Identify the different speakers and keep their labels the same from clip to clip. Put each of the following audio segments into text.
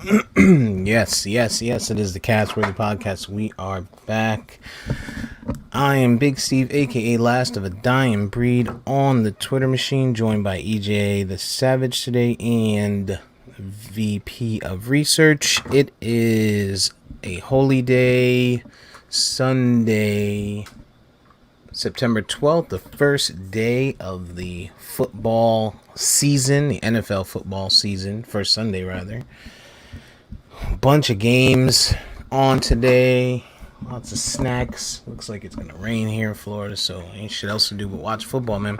Speaker 1: Yes. It is the Cats Worthy Podcast. We are back. I am Big Steve, aka Last of a Dying Breed, on the Twitter machine, joined by EJ the Savage today and VP of Research. It is a holy day, Sunday, September 12th, the first day of the football season, the NFL football season, first Sunday rather. Bunch of games on today. Lots of snacks. Looks like it's gonna rain here in Florida, so ain't shit else to do but watch football, man.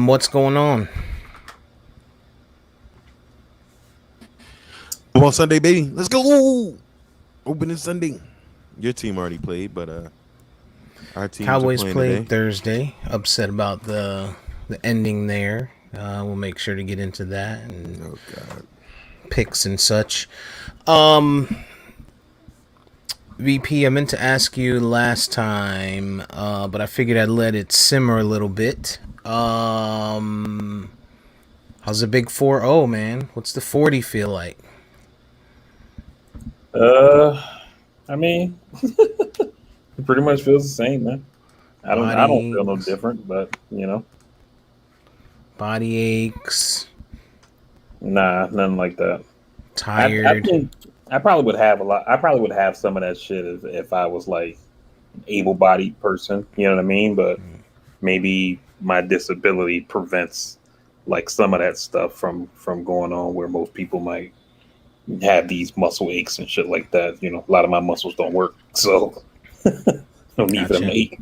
Speaker 1: What's going on?
Speaker 2: Come on Sunday, baby. Let's go. Opening Sunday. Your team already played, but our teams are
Speaker 1: Cowboys
Speaker 2: playing
Speaker 1: played
Speaker 2: today.
Speaker 1: Thursday. Upset about the ending there. We'll make sure to get into that and
Speaker 2: Oh God.
Speaker 1: picks and such. VP, I meant to ask you last time, but I figured I'd let it simmer a little bit. How's the big 4-0, man? What's the 40 feel like?
Speaker 3: Uh, I mean, it pretty much feels the same, man. I don't
Speaker 1: Body
Speaker 3: feel no
Speaker 1: aches,
Speaker 3: different, but
Speaker 1: body aches,
Speaker 3: nah, nothing like that. I
Speaker 1: tired.
Speaker 3: think I probably would have a lot. I probably would have some of that shit if I was like an able-bodied person. You know what I mean? But maybe my disability prevents like some of that stuff from going on where most people might have these muscle aches and shit like that. A lot of my muscles don't work, so no need for them to
Speaker 1: Gotcha.
Speaker 3: ache.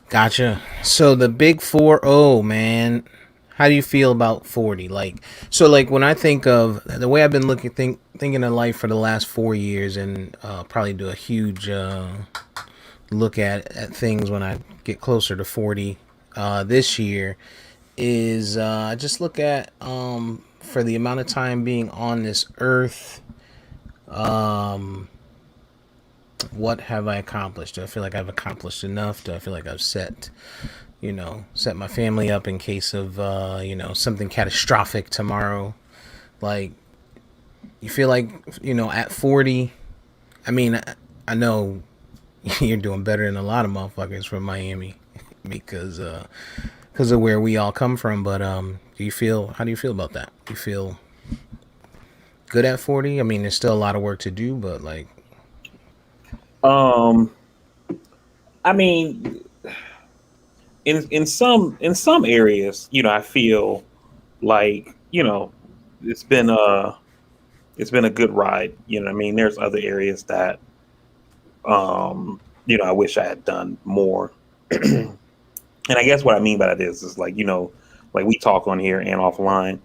Speaker 1: Gotcha. So the big 4-0, man. How do you feel about 40? Like when I think of the way I've been thinking of life for the last 4 years, and probably do a huge look at things when I get closer to 40 this year, is I just look at for the amount of time being on this earth, um, what have I accomplished? Do I feel like I've accomplished enough? Do I feel like I've set my family up in case of something catastrophic tomorrow? Like, you feel like at 40. I mean, I know you're doing better than a lot of motherfuckers from Miami because of where we all come from. But how do you feel about that? Do you feel good at 40? I mean, there's still a lot of work to do, but like,
Speaker 3: Um, I mean, in some areas, I feel like it's been a it's been a good ride. What I mean, there's other areas that I wish I had done more. And I guess what I mean by that is like like we talk on here and offline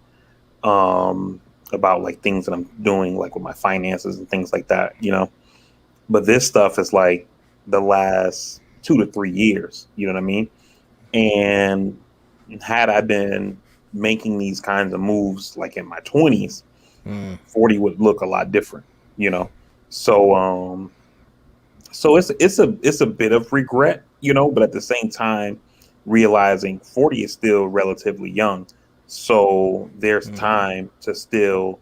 Speaker 3: about like things that I'm doing like with my finances and things like that. But this stuff is like the last 2 to 3 years. You know what I mean? And had I been making these kinds of moves like in my 20s,
Speaker 1: mm,
Speaker 3: 40 would look a lot different, you know. So it's a bit of regret, but at the same time realizing 40 is still relatively young. So there's
Speaker 1: mm,
Speaker 3: time to still,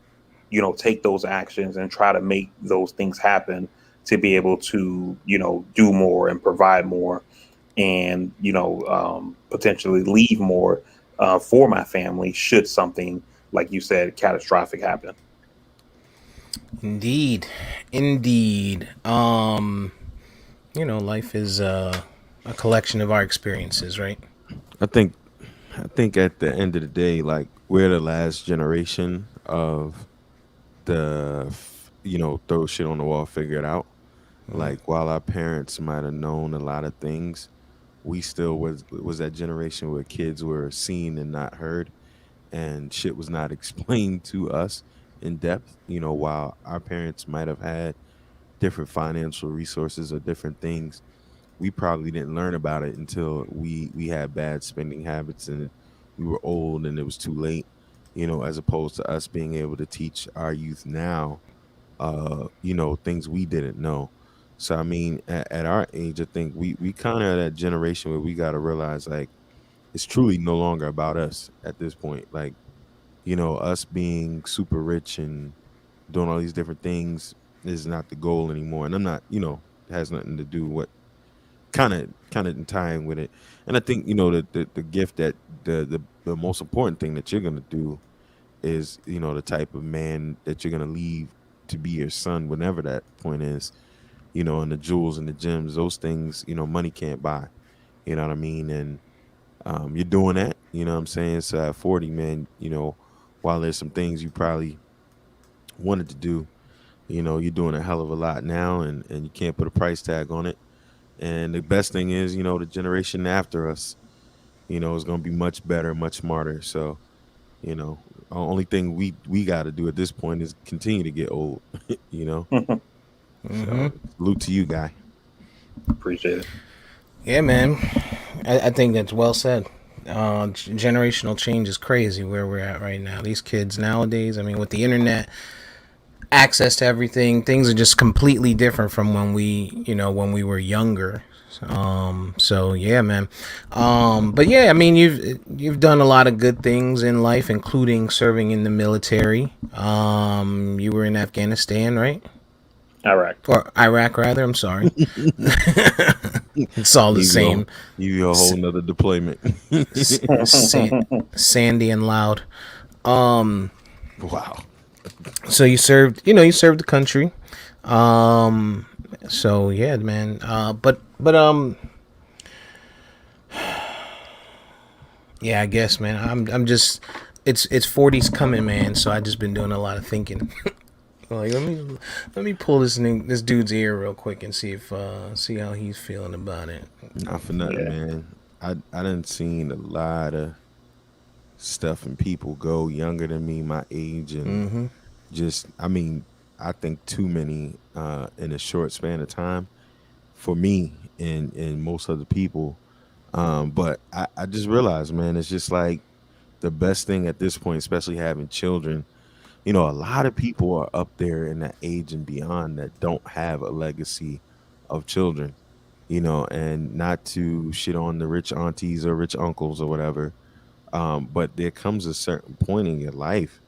Speaker 3: take those actions and try to make those things happen to be able to, do more and provide more and potentially leave more for my family should something like you said catastrophic happen.
Speaker 1: indeed, indeed. Life is a collection of our experiences, right?
Speaker 2: I think I think at the end of the day, like we're the last generation of throw shit on the wall, figure it out. Like while our parents might have known a lot of things, we still was that generation where kids were seen and not heard, and shit was not explained to us in depth. While our parents might have had different financial resources or different things, we probably didn't learn about it until we had bad spending habits and we were old and it was too late. As opposed to us being able to teach our youth now, things we didn't know. So I mean, at our age, I think we kind of that generation where we got to realize like it's truly no longer about us at this point. Like, us being super rich and doing all these different things is not the goal anymore. And I'm not, has nothing to do what kind of tying with it. And I think the gift that the most important thing that you're gonna do is the type of man that you're gonna leave to be your son whenever that point is. And the jewels and the gems, those things, money can't buy. You know what I mean? And you're doing that. You know what I'm saying? So at 40, man, while there's some things you probably wanted to do, you're doing a hell of a lot now, and you can't put a price tag on it. And the best thing is, the generation after us, is going to be much better, much smarter. So, the only thing we got to do at this point is continue to get old, you know. So, salute to you, guy.
Speaker 3: Appreciate it.
Speaker 1: Yeah, man. I think that's well said. Generational change is crazy where we're at right now. These kids nowadays, I mean, with the internet, access to everything, things are just completely different from when we were younger. So yeah, man. But yeah, I mean, you've done a lot of good things in life, including serving in the military. You were in Afghanistan, right?
Speaker 3: Iraq.
Speaker 1: Or Iraq, rather. I'm sorry. It's all the
Speaker 2: You go,
Speaker 1: same.
Speaker 2: you a whole nother deployment.
Speaker 1: Sa- sandy and loud. Um,
Speaker 2: Wow.
Speaker 1: so you served the country. Um, so yeah, man. But yeah, I guess, man. I'm just it's 40s coming, man. So I just been doing a lot of thinking. Like let me pull this dude's ear real quick and see how he's feeling about it.
Speaker 2: Not for nothing,
Speaker 3: Yeah.
Speaker 2: man. I done seen a lot of stuff and people go younger than me, my age, and just I mean, I think too many in a short span of time for me and most other people. But I just realized, man, it's just like the best thing at this point, especially having children. A lot of people are up there in that age and beyond that don't have a legacy of children. And not to shit on the rich aunties or rich uncles or whatever. But there comes a certain point in your life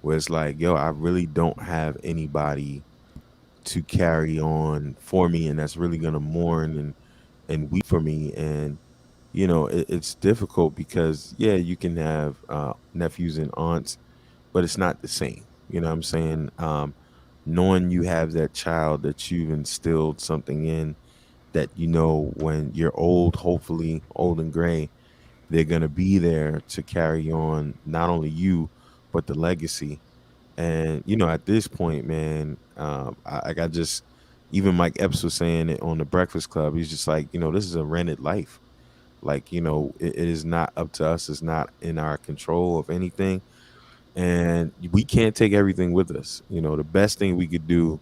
Speaker 2: where it's like, yo, I really don't have anybody to carry on for me, and that's really gonna mourn and weep for me. And it's difficult because yeah, you can have nephews and aunts, but it's not the same. You know what I'm saying? Knowing you have that child that you've instilled something in that when you're old, hopefully old and gray, they're gonna be there to carry on not only you but the legacy. And at this point, man, I got just even Mike Epps was saying it on the Breakfast Club. He's just like, this is a rented life. Like, it is not up to us. It's not in our control of anything, and we can't take everything with us. The best thing we could do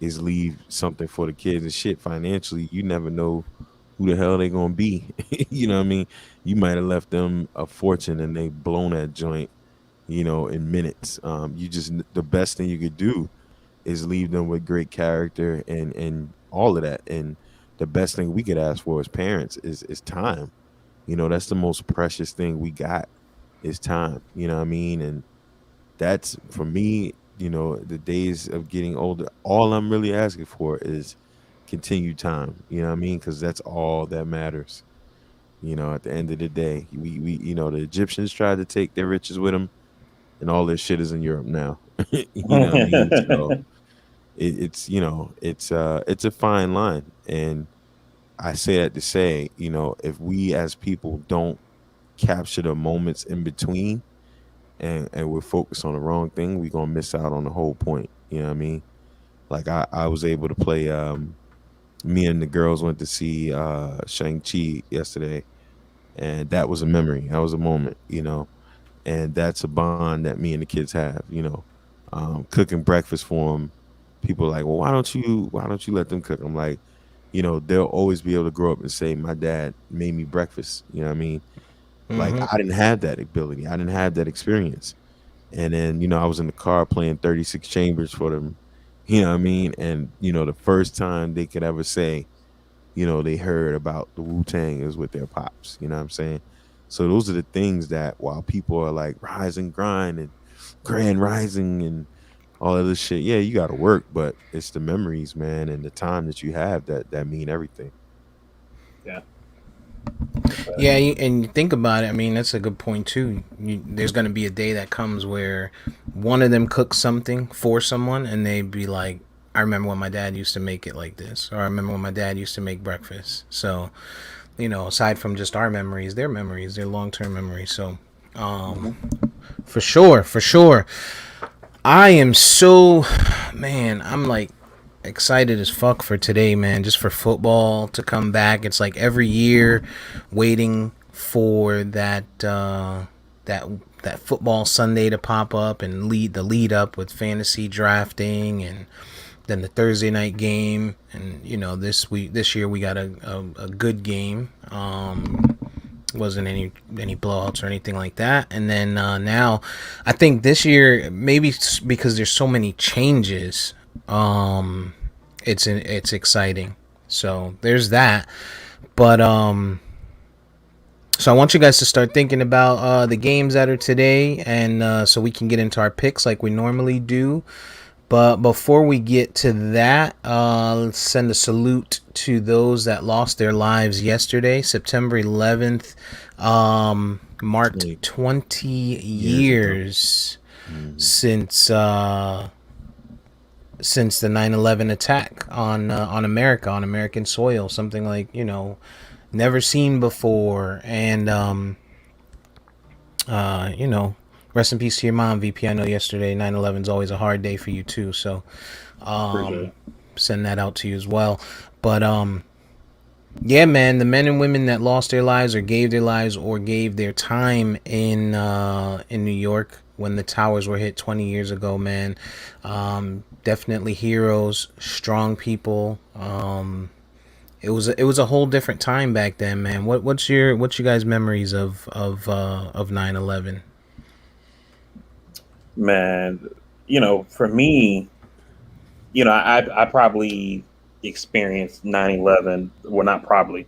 Speaker 2: is leave something for the kids and shit. Financially, you never know who the hell they gonna be. You know what I mean? You might have left them a fortune and they blown that joint, in minutes. You just the best thing you could do is leave them with great character and all of that. And the best thing we could ask for as parents is time. That's the most precious thing we got is time. You know what I mean? And that's for me, the days of getting older, all I'm really asking for is continued time. You know what I mean? Because that's all that matters. At the end of the day, the Egyptians tried to take their riches with them, and all their shit is in Europe now. You know what I mean? So it's a fine line, and I say that to say, if we as people don't capture the moments in between, and we're focused on the wrong thing, we're gonna miss out on the whole point. You know what I mean? Like I was able to play. Me and the girls went to see Shang-Chi yesterday, and that was a memory. That was a moment. And that's a bond that me and the kids have. Cooking breakfast for them. People are like, well, why don't you let them cook? I'm like, they'll always be able to grow up and say, my dad made me breakfast. You know what I mean? Like I didn't have that ability. I didn't have that experience. And then, I was in the car playing 36 Chambers for them. You know what I mean? And, the first time they could ever say, they heard about the Wu Tang is with their pops. You know what I'm saying? So those are the things that while people are like rise and grind and grand rising and all of this shit, yeah, you got to work, but it's the memories, man, and the time that you have that mean everything.
Speaker 3: Yeah.
Speaker 1: Yeah, and you think about it. I mean, that's a good point too. There's going to be a day that comes where one of them cooks something for someone, and they be like, "I remember when my dad used to make it like this," or "I remember when my dad used to make breakfast." So, aside from just our memories, their long term memories. So,
Speaker 3: Hmm.
Speaker 1: for sure, for sure. I am so, man, I'm like excited as fuck for today, man. Just for football to come back. It's like every year waiting for that that football Sunday to pop up and lead up with fantasy drafting and then the Thursday night game. And this year we got a good game. Wasn't any blowouts or anything like that. And then now, I think this year maybe because there's so many changes, it's exciting. So there's that. But so I want you guys to start thinking about the games that are today, and so we can get into our picks like we normally do. But before we get to that, let's send a salute to those that lost their lives yesterday, September 11th. Marked
Speaker 2: 20
Speaker 1: 20
Speaker 2: years ago.
Speaker 1: years
Speaker 2: Hmm.
Speaker 1: since since the 9/11 attack on America, on American soil, something like never seen before. And you know, rest in peace to your mom, VP. I know yesterday 9/11 is always a hard day for you too, so
Speaker 3: Appreciate it.
Speaker 1: send that out to you as well. But yeah, man, the men and women that lost their lives or gave their time in New York when the towers were hit 20 years ago, man. Definitely heroes, strong people. It was a whole different time back then, man. What's your guys' memories of 9/11?
Speaker 3: Man, for me, I probably experienced 9/11. Well, not probably.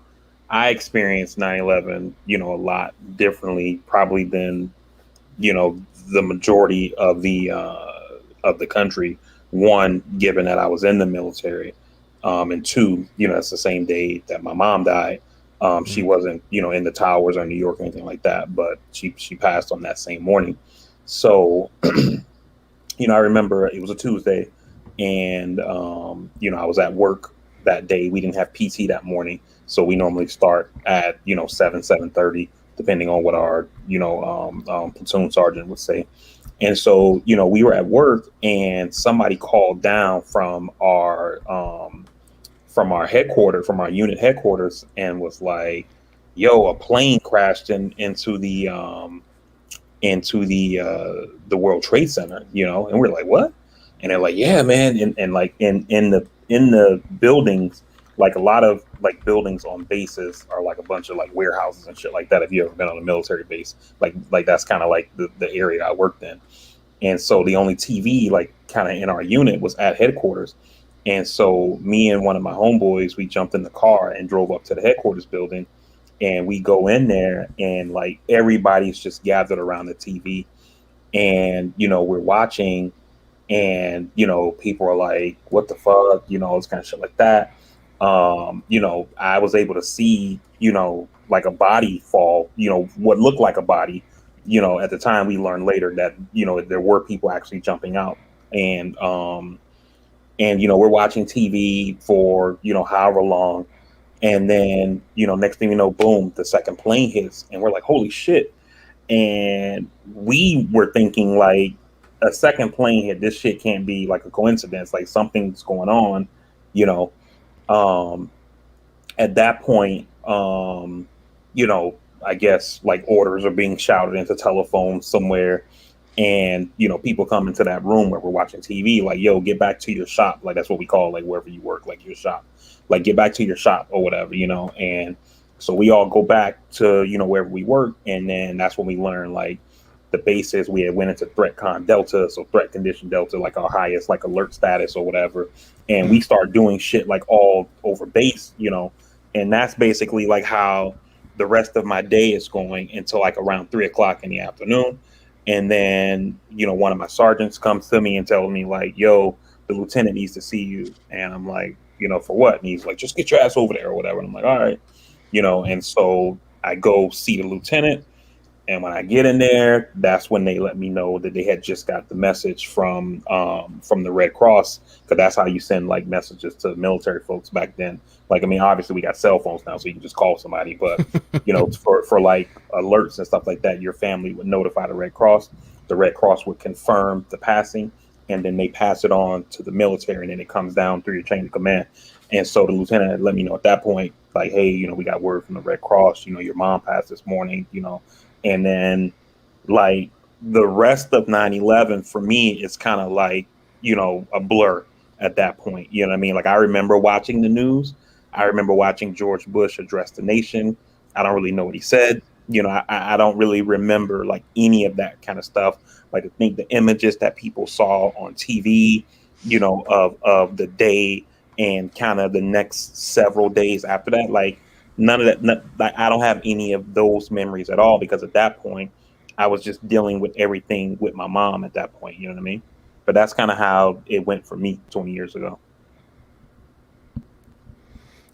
Speaker 3: I experienced 9/11, a lot differently probably than, you know, the majority of the country. One, given that I was in the military, and two, it's the same day that my mom died. She wasn't, in the towers or New York or anything like that, but she passed on that same morning. So I remember it was a Tuesday, and I was at work that day. We didn't have PT that morning, so we normally start at 7:30, depending on what our platoon sergeant would say. And so we were at work, and somebody called down from our headquarters, from our unit headquarters, and was like, "Yo, a plane crashed into the World Trade Center," and we're like, "What?" And they're like, "Yeah, man," and like in the buildings, like a lot of like buildings on bases are like a bunch of like warehouses and shit like that. If you ever been on a military base, like that's kind of like the area I worked in. And so the only TV like kind of in our unit was at headquarters. And so me and one of my homeboys, we jumped in the car and drove up to the headquarters building, and we go in there, and like everybody's just gathered around the TV, and we're watching, and people are like, "What the fuck?" It's kind of shit like that. I was able to see like a body fall, what looked like a body. At the time, we learned later that there were people actually jumping out, and we're watching TV for however long, and then next thing you know, boom, the second plane hits, and we're like, holy shit. And we were thinking like, a second plane hit, this shit can't be like a coincidence, like something's going on, you know um at that point, I guess like orders are being shouted into telephones somewhere, and people come into that room where we're watching TV, like, "Yo, get back to your shop," like that's what we call like wherever you work, like your shop, like get back to your shop or whatever, and so we all go back to wherever we work, and then that's when we learn like the basis. We had went into threat con delta, so threat condition delta, like our highest like alert status or whatever, and we start doing shit like all over base, and that's basically like how the rest of my day is going until like around 3 o'clock in the afternoon. And then, one of my sergeants comes to me and tells me, like, yo, the lieutenant needs to see you. And I'm like, for what? And he's like, just get your ass over there or whatever. And I'm like, all right. And so I go see the lieutenant, and when I get in there, that's when they let me know that they had just got the message from the Red Cross, because that's how you send like messages to military folks back then. Like, I mean, obviously we got cell phones now, so you can just call somebody. But for like alerts and stuff like that, your family would notify the Red Cross. The Red Cross would confirm the passing, and then they pass it on to the military, and then it comes down through your chain of command. And so the lieutenant had let me know at that point, like, hey, we got word from the Red Cross. Your mom passed this morning. And then, like, the rest of 9/11 for me is kind of like, a blur at that point. You know what I mean? Like, I remember watching the news. I remember watching George Bush address the nation. I don't really know what he said. I don't really remember like any of that kind of stuff. Like, I think the images that people saw on TV, of the day and kind of the next several days after that, like, none of that, like, I don't have any of those memories at all, because at that point I was just dealing with everything with my mom at that point. You know what I mean? But that's kind of how it went for me 20 years ago.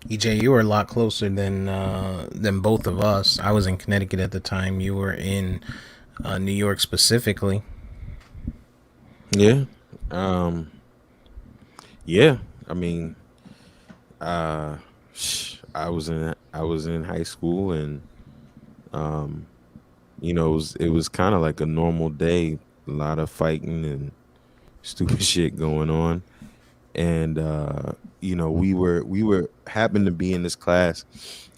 Speaker 1: EJ, you were a lot closer than both of us. I was in Connecticut at the time. You were in New York specifically.
Speaker 2: Yeah. Um, yeah. I mean, uh, I was in high school, and um, it was kind of like a normal day. A lot of fighting and stupid shit going on, and we were happened to be in this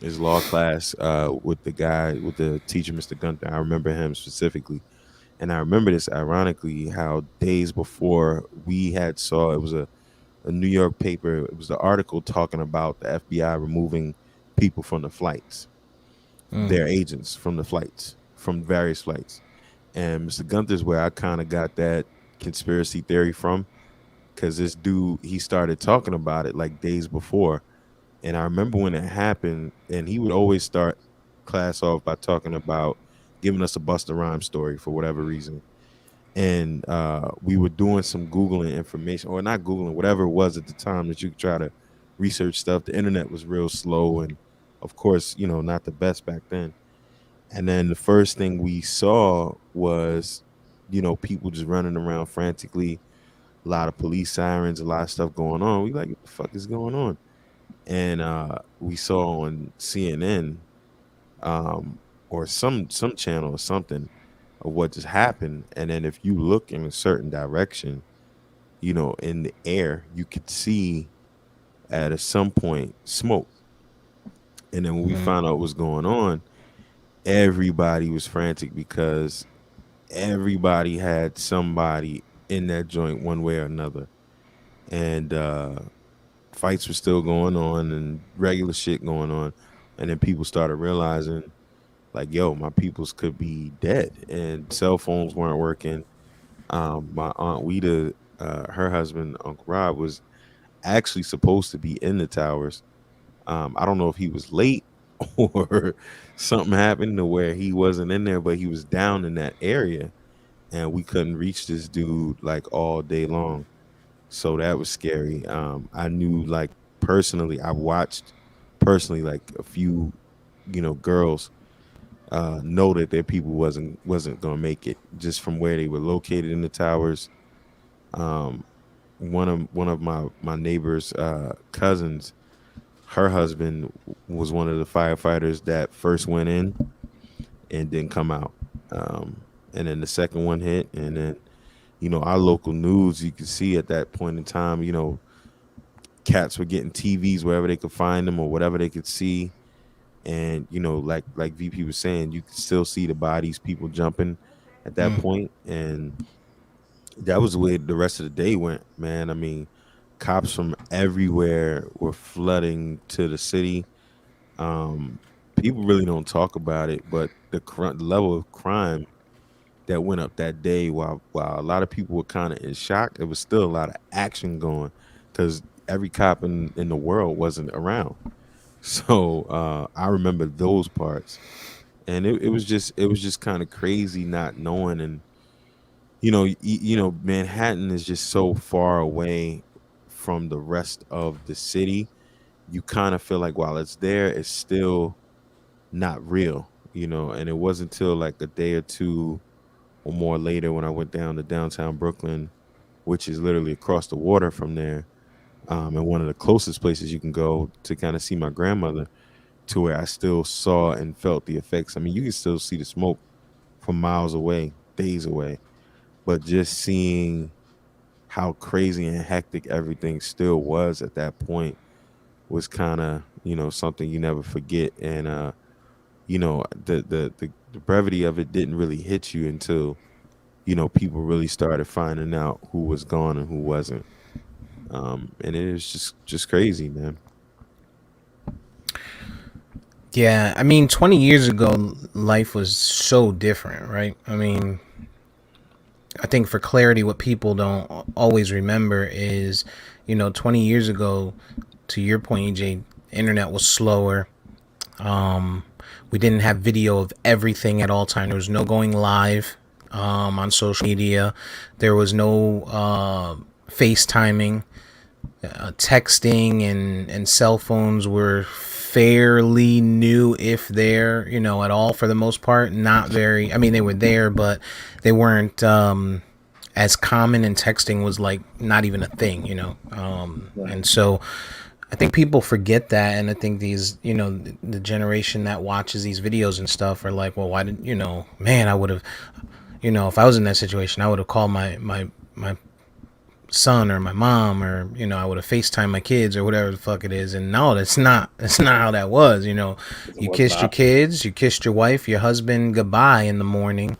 Speaker 2: law class, with the teacher, Mr. Gunther. I remember him specifically, and I remember this ironically, how days before we had saw it was a New York paper. It was the article talking about the FBI removing people from the flights,
Speaker 1: Mm.
Speaker 2: their agents from the flights, from various flights. And Mr. Gunther's where I kind of got that conspiracy theory from, because this dude, he started talking about it like days before. And I remember when it happened, and he would always start class off by talking about giving us a Busta Rhymes story for whatever reason. And we were doing some Googling information, or not Googling, whatever it was at the time that you could try to research stuff. The internet was real slow, and of course, not the best back then. And then the first thing we saw was, people just running around frantically, a lot of police sirens, a lot of stuff going on. We like, what the fuck is going on? And we saw on CNN, or some channel or something, of what just happened. And then if you look in a certain direction, in the air, you could see at some point smoke. And then when we
Speaker 1: Mm.
Speaker 2: found out what's going on, everybody was frantic, because everybody had somebody in that joint one way or another. And fights were still going on, and regular shit going on. And then people started realizing, like, yo, my peoples could be dead, and cell phones weren't working. My aunt Wita, her husband, Uncle Rob, was actually supposed to be in the towers. I don't know if he was late or something happened to where he wasn't in there, but he was down in that area, and we couldn't reach this dude like all day long. So that was scary. I knew, like, personally, I watched personally, like, a few, girls know that their people wasn't gonna make it, just from where they were located in the towers. Um, one of my neighbor's cousins, her husband was one of the firefighters that first went in and didn't come out. And then the second one hit, and then, our local news, you could see at that point in time, cats were getting TVs wherever they could find them, or whatever they could see. And like VP was saying, you could still see the bodies, people jumping at that
Speaker 1: Mm.
Speaker 2: point. And that was the way the rest of the day went, man. I mean, cops from everywhere were flooding to the city. um People really don't talk about it, but the level of crime that went up that day, while a lot of people were kind of in shock, there was still a lot of action going, because every cop in the world wasn't around. So I remember those parts, and it was just kind of crazy not knowing. And you know, Manhattan is just so far away from the rest of the city. You kind of feel like while it's there, it's still not real, you know. And it wasn't until like a day or two or more later when I went down to downtown Brooklyn, which is literally across the water from there, and one of the closest places you can go to kind of see my grandmother, to where I still saw and felt the effects. I mean, you can still see the smoke from miles away, days away, but just seeing how crazy and hectic everything still was at that point was kind of, you know, something you never forget. And you know, the brevity of it didn't really hit you until, you know, people really started finding out who was gone and who wasn't. And it is just crazy, man.
Speaker 1: Yeah, I mean, 20 years ago, life was so different, right? I mean, I think for clarity, what people don't always remember is, 20 years ago, to your point, EJ, internet was slower. We didn't have video of everything at all time. There was no going live on social media. There was no FaceTiming. Texting and cell phones were fairly new, if they're, at all, for the most part. Not very, I mean, they were there, but they weren't as common, and texting was like not even a thing,
Speaker 3: Right.
Speaker 1: and so I think people forget that. And I think these, the generation that watches these videos and stuff are like, well, why did, man, I would have, if I was in that situation, I would have called my son or my mom, or I would have FaceTime my kids or whatever the fuck it is. And no, that's not how that was.
Speaker 3: It
Speaker 1: You
Speaker 3: wasn't an
Speaker 1: kissed your
Speaker 3: option.
Speaker 1: kids, you kissed your wife, your husband goodbye in the morning,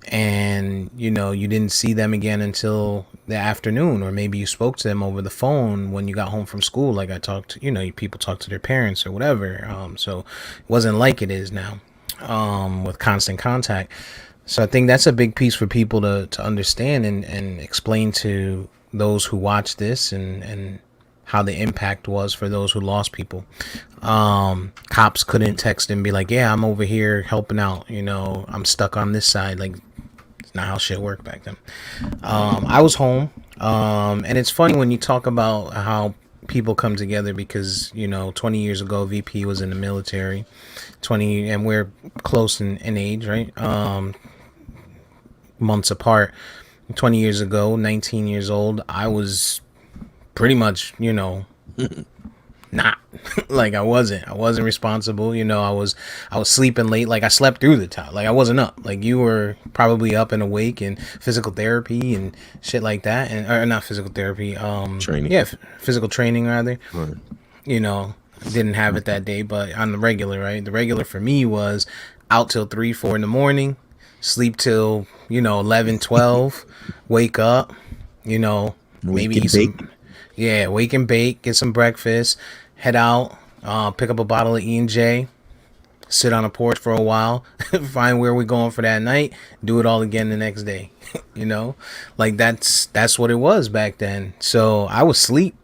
Speaker 1: and you didn't see them again until the afternoon, or maybe you spoke to them over the phone when you got home from school, like I talked to, people talk to their parents or whatever. So it wasn't like it is now, with constant contact. So I think that's a big piece for people to understand, and explain to those who watch this, and how the impact was for those who lost people. Cops couldn't text and be like, yeah, I'm over here helping out, I'm stuck on this side. Like, it's not how shit worked back then. I was home. And it's funny when you talk about how people come together, because 20 years ago VP was in the military. 20, and we're close in age, right? Months apart. 20 years ago, 19 years old, I was pretty much, not like I wasn't responsible. I was sleeping late. Like, I slept through the time. Like, I wasn't up. Like, you were probably up and awake, and physical therapy and shit like that. And, or not physical therapy,
Speaker 2: Training.
Speaker 1: yeah, physical training rather.
Speaker 2: Right.
Speaker 1: you know didn't have it that day. But on the regular, right, the regular for me was out till 3-4 in the morning, sleep till 11, 12, wake up, you know
Speaker 2: We
Speaker 1: maybe
Speaker 2: can
Speaker 1: eat
Speaker 2: bake.
Speaker 1: some, yeah, wake and bake, get some breakfast, head out, pick up a bottle of E&J, sit on a porch for a while, find where we're going for that night, do it all again the next day. you know like, that's what it was back then. So I was asleep,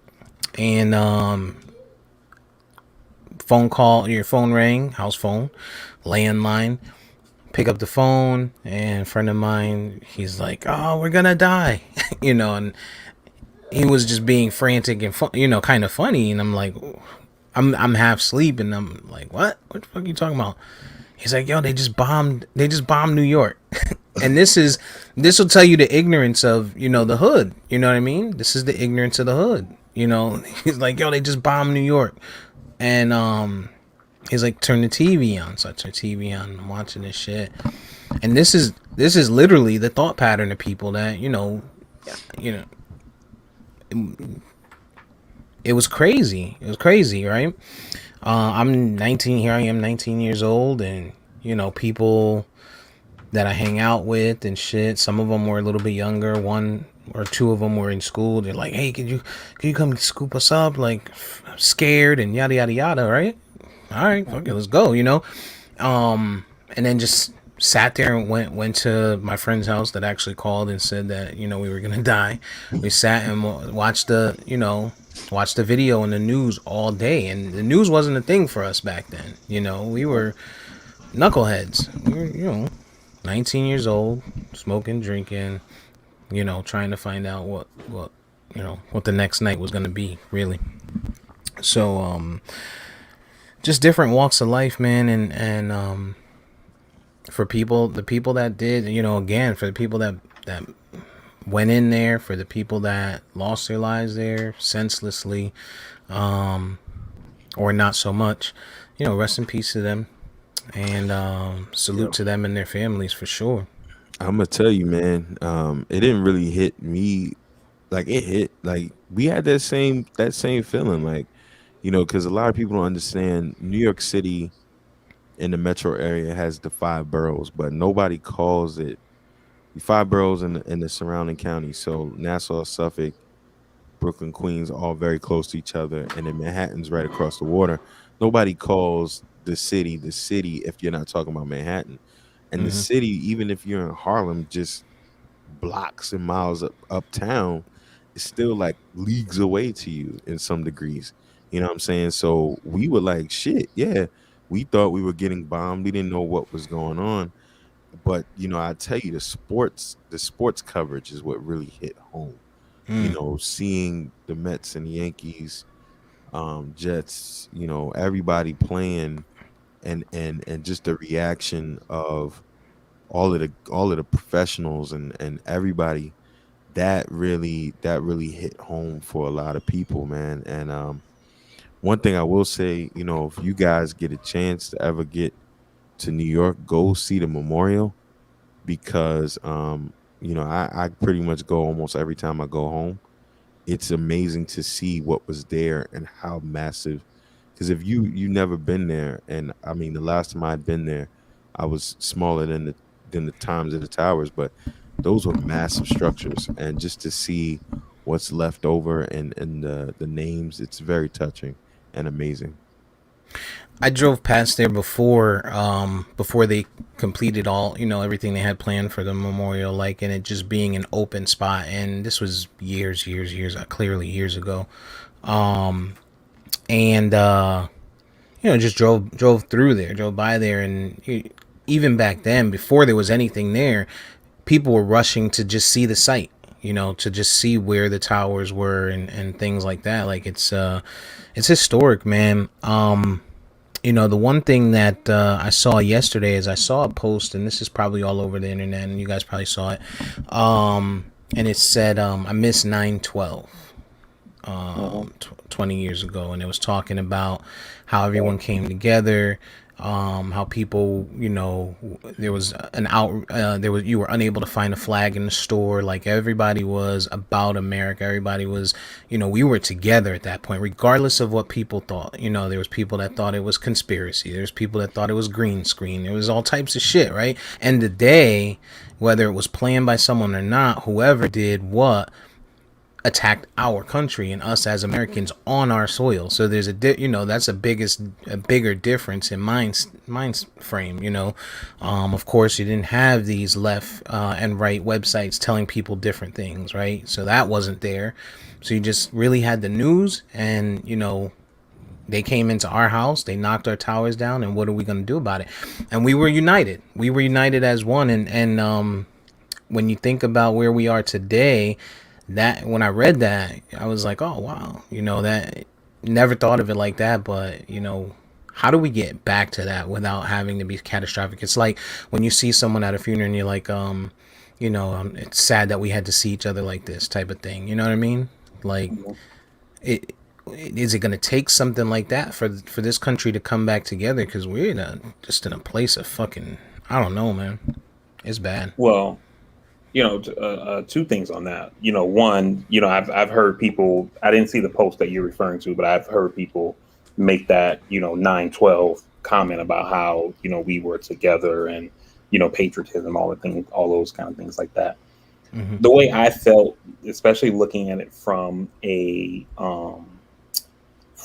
Speaker 1: and phone call, your phone rang, house phone, landline, pick up the phone, and a friend of mine, he's like, oh, we're gonna die. And he was just being frantic and kind of funny. And I'm like, I'm half asleep, and I'm like, what the fuck are you talking about? He's like, yo, they just bombed New York. And this will tell you the ignorance of, the hood. You know what I mean? This is the ignorance of the hood. He's like, yo, they just bombed New York. And he's like, turn the TV on. So I turn the TV on. I'm watching this shit. And this is literally the thought pattern of people that, you know, it was crazy. It was crazy, right? I'm 19. Here I am, 19 years old, and people that I hang out with and shit. Some of them were a little bit younger. One or two of them were in school. They're like, "Hey, could you come scoop us up? Like, I'm scared and yada yada yada." Right? All right, fuck it, let's go. And then just sat there and went to my friend's house that actually called and said that we were gonna die. We sat and watched the video and the news all day, and the news wasn't a thing for us back then. We were knuckleheads. We were 19 years old, smoking, drinking, trying to find out what the next night was gonna be, really. So just different walks of life, man, and for the people that did, again, for the people that went in there, for the people that lost their lives there senselessly, or not so much, rest in peace to them, and salute
Speaker 2: Yep.
Speaker 1: to them and their families for sure.
Speaker 2: I'm gonna tell you, man. It didn't really hit me like it hit. Like we had that same feeling, like because a lot of people don't understand. New York City in the metro area has the five boroughs, but nobody calls it the five boroughs in the surrounding counties. So Nassau, Suffolk, Brooklyn, Queens, all very close to each other, and then Manhattan's right across the water. Nobody calls the city if you're not talking about Manhattan. And the
Speaker 1: Hmm.
Speaker 2: city, even if you're in Harlem, just blocks and miles uptown, is still like leagues away to you in some degrees. You know what I'm saying? So we were like, shit, yeah. We thought we were getting bombed. We didn't know what was going on. But I tell you, the sports coverage is what really hit home.
Speaker 1: Mm.
Speaker 2: Seeing the Mets and the Yankees, Jets, everybody playing, and just the reaction of all of the professionals and everybody, that really hit home for a lot of people, man. And one thing I will say, if you guys get a chance to ever get to New York, go see the memorial, because I pretty much go almost every time I go home. It's amazing to see what was there and how massive. Because if you never been there, and I mean the last time I'd been there, I was smaller than the times of the towers, but those were massive structures, and just to see what's left over and the names, it's very touching and amazing.
Speaker 1: I drove past there before they completed all everything they had planned for the memorial, like, and it just being an open spot. And this was years, clearly years ago. And just drove through there, drove by there, and even back then, before there was anything there, people were rushing to just see the site, to just see where the towers were and things like that. Like, it's historic, man. The one thing that I saw yesterday is I saw a post, and this is probably all over the internet, and you guys probably saw it. And it said, I miss 9/12,
Speaker 3: Mhm.
Speaker 1: 20 years ago, and it was talking about how everyone came together, how people, there was you were unable to find a flag in the store. Like, everybody was about America. Everybody was, we were together at that point, regardless of what people thought. There was people that thought it was conspiracy. There's people that thought it was green screen. There was all types of shit, right? And the day, whether it was planned by someone or not, whoever did what attacked our country and us as Americans on our soil. So there's that's a bigger difference in mind's frame. Of course, you didn't have these left and right websites telling people different things, right? So that wasn't there. So you just really had the news, and they came into our house, they knocked our towers down, and what are we going to do about it? And we were united. We were united as one, and when you think about where we are today, that when I read that, I was like, oh wow, that never thought of it like that. But how do we get back to that without having to be catastrophic? It's like when you see someone at a funeral and you're like, it's sad that we had to see each other like this, type of thing. You know what I mean? Like,
Speaker 3: Mhm.
Speaker 1: it is it going to take something like that for this country to come back together? Because we're just in a place of fucking, I don't know, man. It's bad.
Speaker 3: Well, two things on that. One, I've heard people. I didn't see the post that you're referring to, but I've heard people make that 9/12 comment about how we were together and patriotism, all the things, all those kind of things like that.
Speaker 1: Hmm.
Speaker 3: The way I felt, especially looking at it from a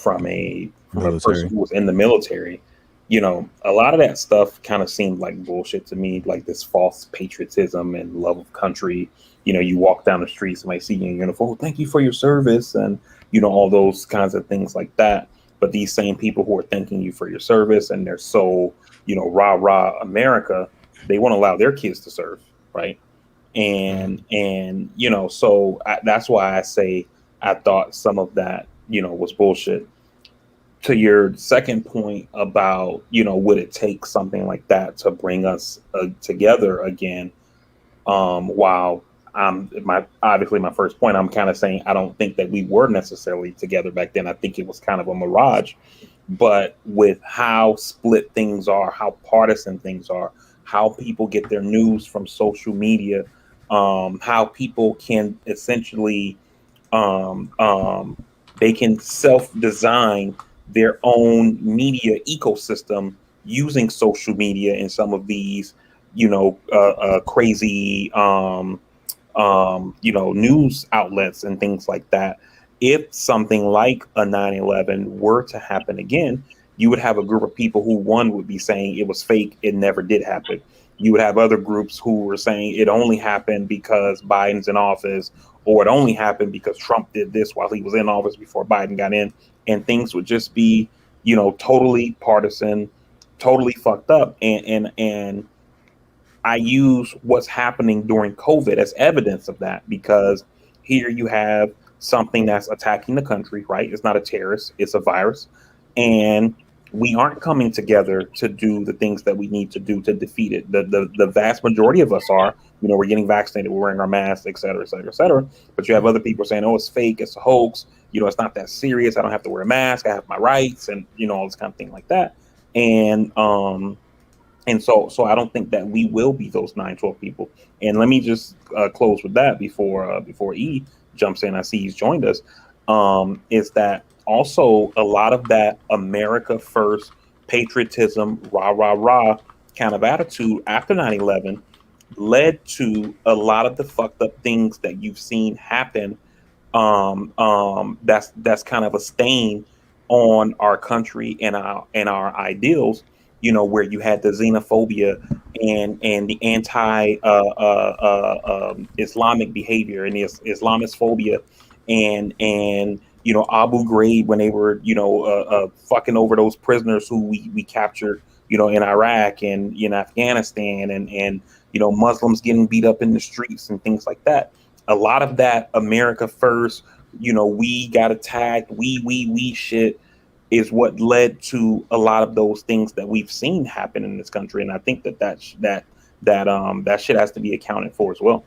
Speaker 3: person
Speaker 2: Military.
Speaker 3: who was in the military, a lot of that stuff kind of seemed like bullshit to me, like this false patriotism and love of country. You walk down the street, somebody see you in uniform, "Oh, thank you for your service," and all those kinds of things like that. But these same people who are thanking you for your service and they're so, rah rah America, they won't allow their kids to serve, right? And that's why I say I thought some of that, was bullshit. To your second point about would it take something like that to bring us together again, while my obviously my first point, I'm kind of saying I don't think that we were necessarily together back then. I think it was kind of a mirage. But with how split things are, how partisan things are, how people get their news from social media, how people can essentially um, um, they can self-design their own media ecosystem using social media and some of these, crazy, news outlets and things like that. If something like a 9/11 were to happen again, you would have a group of people who, one, would be saying it was fake, it never did happen. You would have other groups who were saying it only happened because Biden's in office, or it only happened because Trump did this while he was in office before Biden got in. And things would just be, totally partisan, totally fucked up. And I use what's happening during COVID as evidence of that, because here you have something that's attacking the country, right? It's not a terrorist, it's a virus. And we aren't coming together to do the things that we need to do to defeat it. The vast majority of us are, we're getting vaccinated, we're wearing our masks, et cetera, et cetera, et cetera. But you have other people saying, oh, it's fake, it's a hoax, it's not that serious, I don't have to wear a mask, I have my rights, and all this kind of thing like that. And so I don't think that we will be those 9/12 people. And let me just close with that before E jumps in. I see he's joined us. Is that also a lot of that America first patriotism, rah rah rah kind of attitude after 9/11 led to a lot of the fucked up things that you've seen happen, that's kind of a stain on our country and our ideals. Where you had the xenophobia and the anti Islamic behavior and the Islamophobia, and Abu Ghraib, when they were fucking over those prisoners who we captured in Iraq and in Afghanistan, and Muslims getting beat up in the streets and things like that. A lot of that America first, we got attacked, we shit, is what led to a lot of those things that we've seen happen in this country. And I think that shit has to be accounted for as well.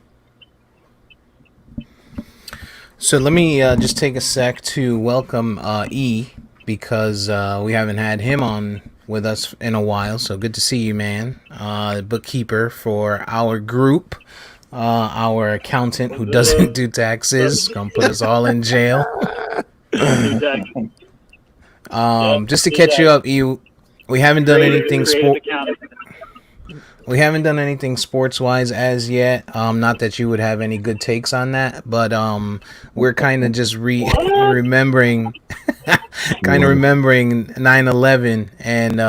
Speaker 1: So let me just take a sec to welcome E, because we haven't had him on with us in a while. So good to see you, man. The bookkeeper for our group, our accountant who doesn't do taxes, gonna put us all in jail.
Speaker 4: Exactly. Yep.
Speaker 1: Just to catch you up, E, we haven't done anything we haven't done anything sports wise as yet. Not that you would have any good takes on that, but we're kind of just remembering, kind of remembering 9/11, and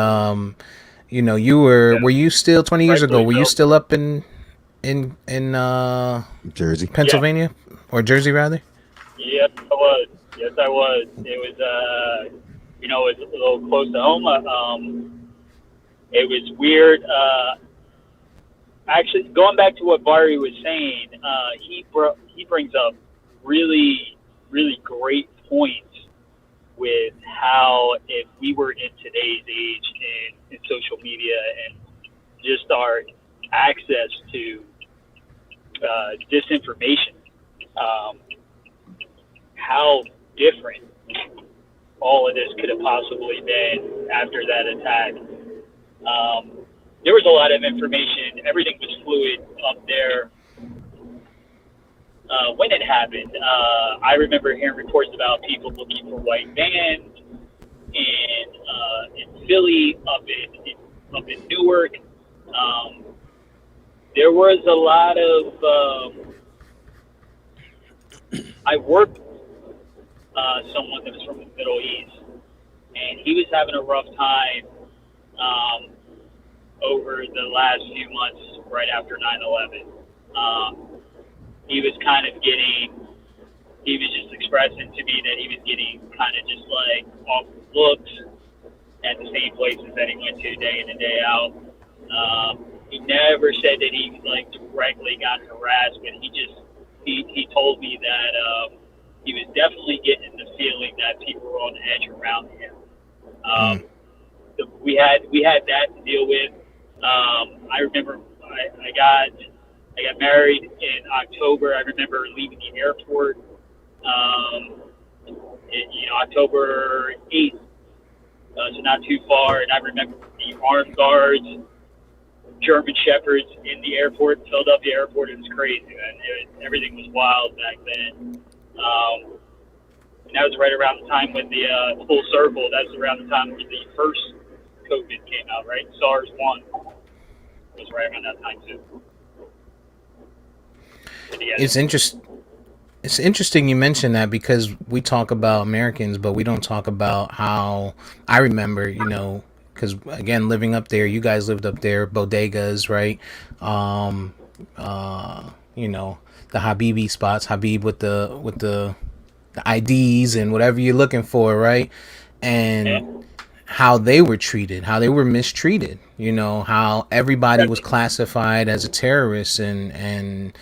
Speaker 1: you were you still 20 years ago?
Speaker 4: Rightfully
Speaker 1: Were you
Speaker 4: so.
Speaker 1: still up in
Speaker 2: Jersey.
Speaker 1: Pennsylvania, or Jersey rather?
Speaker 4: Yep, I was. Yes, I was. It was, it was a little close to home. It was weird. Actually, going back to what Bari was saying, he brings up really, really great points with how, if we were in today's age in social media and just our access to disinformation, um, how different all of this could have possibly been after that attack. There was a lot of information. Everything was fluid up there when it happened. I remember hearing reports about people looking for white vans in Philly, up in Newark. There was a lot of. I worked someone that was from the Middle East, and he was having a rough time over the last few months right after 9/11. He was kind of getting, he was just expressing to me that he was getting kind of just like off looks at the same places that he went to day in and day out. He never said that he like directly got harassed, but he told me that he was definitely getting the feeling that people were on edge around him.
Speaker 1: Mm.
Speaker 4: We had that to deal with. I remember I got married in October. I remember leaving the airport, October 8th, so not too far. And I remember the armed guards, German shepherds in the airport, Philadelphia airport. It was crazy, man. Everything was wild back then. And that was right around the time when the full circle. That was around the time when the first COVID came out, right? SARS 1 was right around that time too.
Speaker 1: It's It's interesting you mentioned that because we talk about Americans, but we don't talk about how I remember, because again, living up there, you guys lived up there, bodegas, right? Um, the Habibi spots, Habib with the IDs and whatever you're looking for, right? And
Speaker 4: Yeah.
Speaker 1: how they were treated, how they were mistreated, how everybody was classified as a terrorist, and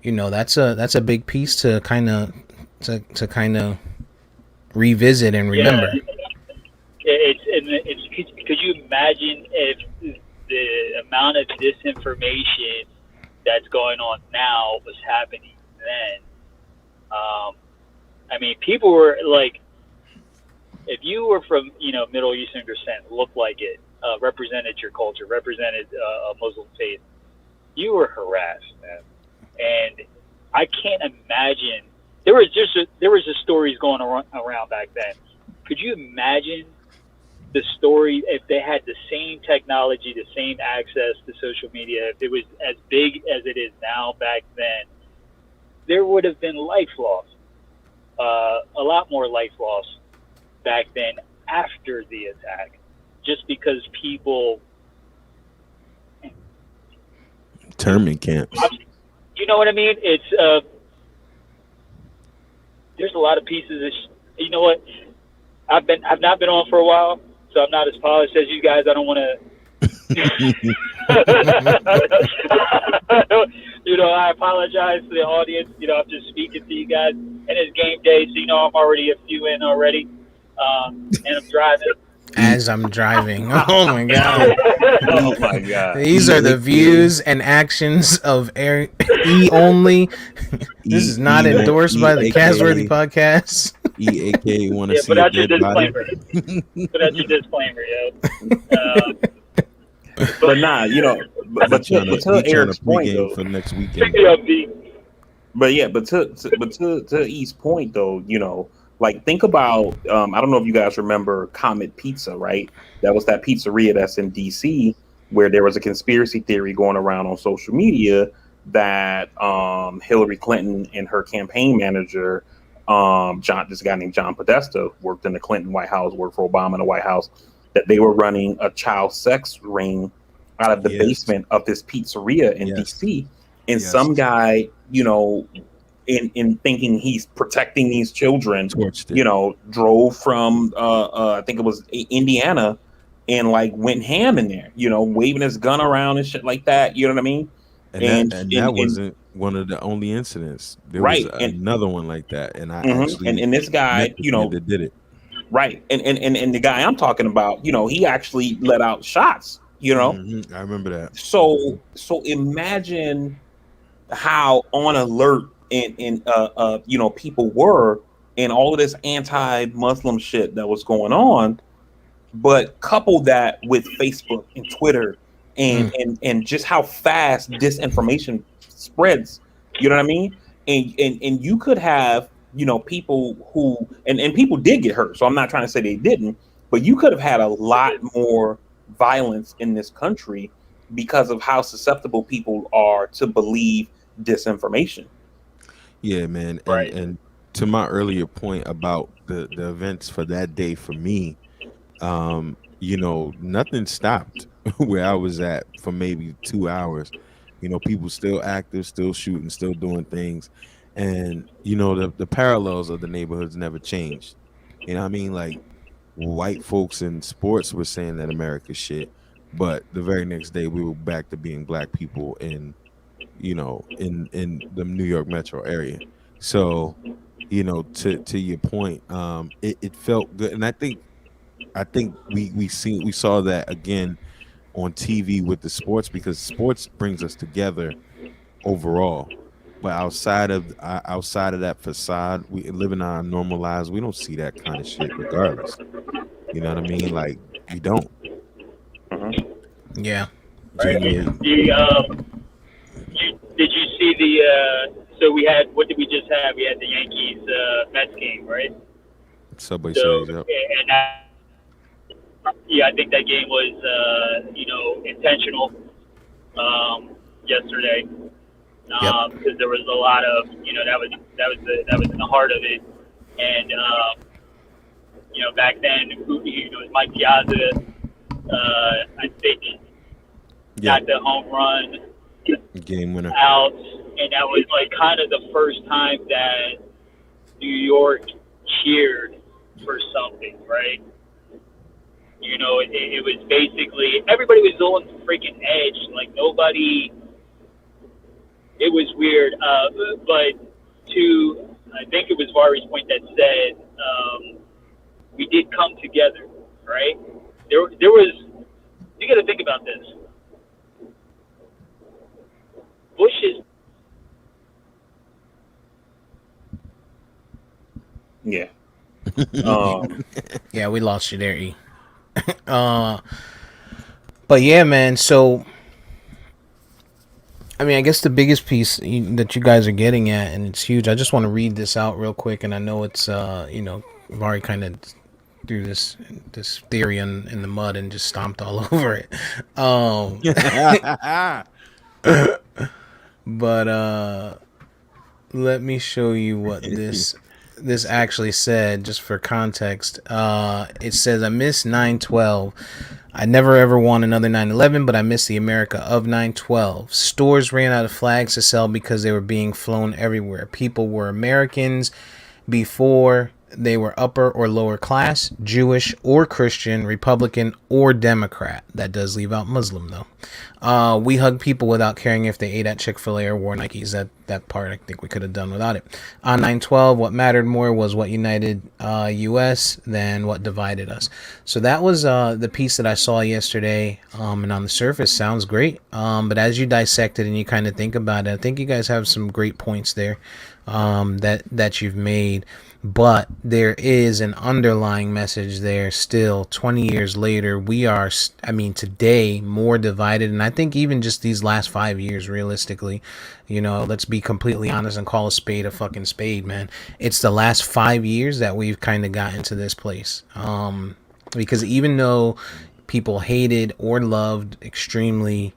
Speaker 1: that's a big piece to kind of revisit and
Speaker 4: Yeah,
Speaker 1: remember.
Speaker 4: it's could you imagine if the amount of disinformation that's going on now was happening then? I mean, people were like, if you were from Middle Eastern descent, looked like it, represented your culture, represented a Muslim faith, you were harassed, man. And I can't imagine there was just stories going around back then. Could you imagine the story if they had the same technology, the same access to social media, if it was as big as it is now back then? There would have been life loss, a lot more life loss back then after the attack, just because people,
Speaker 2: Internment camps.
Speaker 4: you know what I mean? It's there's a lot of pieces of you know what, I've not been on for a while, so I'm not as polished as you guys. I don't want to I apologize to the audience. I'm just speaking to you guys, and it's game day, so I'm already a few in already, and I'm driving.
Speaker 1: As I'm driving, oh my god,
Speaker 3: Oh my god.
Speaker 1: these are the views and actions of E only. This is not endorsed by the Casworthy podcast.
Speaker 2: EAK want to
Speaker 4: Yeah,
Speaker 2: see
Speaker 4: put
Speaker 2: a
Speaker 4: out your
Speaker 2: dead body.
Speaker 4: disclaimer. Put out your disclaimer, yo.
Speaker 3: But nah, but to Eric's point though.
Speaker 2: For next
Speaker 4: Pick
Speaker 2: weekend.
Speaker 4: me up, B.
Speaker 3: But yeah, but to E's point though, like think about I don't know if you guys remember Comet Pizza, right? That was that pizzeria that's in DC where there was a conspiracy theory going around on social media that Hillary Clinton and her campaign manager, this guy named John Podesta, worked in the Clinton White House, worked for Obama in the White House, that they were running a child sex ring out of the basement of this pizzeria in DC. And some guy, in thinking he's protecting these children, drove from I think it was Indiana, and like went ham in there, waving his gun around and shit like that. You know what I mean?
Speaker 2: And that wasn't one of the only incidents. There was another one like that, and I actually
Speaker 3: and this guy,
Speaker 2: that did it.
Speaker 3: Right, and the guy I'm talking about, he actually let out shots.
Speaker 2: I remember that.
Speaker 3: So imagine how on alert and people were, and all of this anti-Muslim shit that was going on. But couple that with Facebook and Twitter and just how fast disinformation spreads, you know what I mean? And you could have, people who and people did get hurt. So I'm not trying to say they didn't, but you could have had a lot more violence in this country because of how susceptible people are to believe disinformation.
Speaker 2: Yeah, man.
Speaker 4: Right.
Speaker 2: And to my earlier point about the events for that day for me, nothing stopped where I was at for maybe 2 hours. People still active, still shooting, still doing things. And, the parallels of the neighborhoods never changed. You know what I mean? Like, white folks in sports were saying that America's shit, but the very next day we were back to being black people in the New York metro area. So, to your point, it felt good. And I think we saw that again on TV with the sports, because sports brings us together overall. But outside of that facade, we living our normal lives. We don't see that kind of shit, regardless. You know what I mean? Like, we don't
Speaker 3: Hmm.
Speaker 1: Yeah.
Speaker 4: Right.
Speaker 2: genuinely.
Speaker 4: Did you see the? So we had, what did we just have? We had the Yankees Mets game, right?
Speaker 2: Subway
Speaker 4: So
Speaker 2: series up.
Speaker 4: and that, yeah, I think that game was intentional yesterday
Speaker 1: Yep.
Speaker 4: because there was a lot of that was in the heart of it, and back then it was Mike Piazza. I think
Speaker 2: Yeah,
Speaker 4: got the home run
Speaker 2: game winner.
Speaker 4: out, and that was like kind of the first time that New York cheered for something, right? It was basically everybody was on the freaking edge. Like nobody, it was weird. But I think it was Vari's point that said we did come together, right? There was. You got to think about this. Bush's
Speaker 3: Yeah. Um,
Speaker 1: Yeah, we lost you there, E. Uh, but yeah, man. So, I mean, I guess the biggest piece that you guys are getting at, and it's huge. I just want to read this out real quick, and I know it's, Vari kind of threw this theory in the mud and just stomped all over it. Um, but let me show you what this actually said, just for context. It says, I miss 9/12. I never ever want another 9/11, but I miss the America of 9/12. Stores ran out of flags to sell because they were being flown everywhere. People were Americans before they were upper or lower class, Jewish or Christian, Republican or Democrat. That does leave out Muslim, though. We hugged people without caring if they ate at Chick-fil-A or wore Nikes. That part I think we could have done without it. On 9/12, what mattered more was what united U.S. than what divided us. So that was the piece that I saw yesterday, and on the surface sounds great. But as you dissect it and you kind of think about it, I think you guys have some great points there that you've made. But there is an underlying message there still. 20 years later, we are, I mean, today more divided. And I think even just these last 5 years, realistically, let's be completely honest and call a spade a fucking spade, man. It's the last 5 years that we've kind of gotten to this place. Because even though people hated or loved extremely,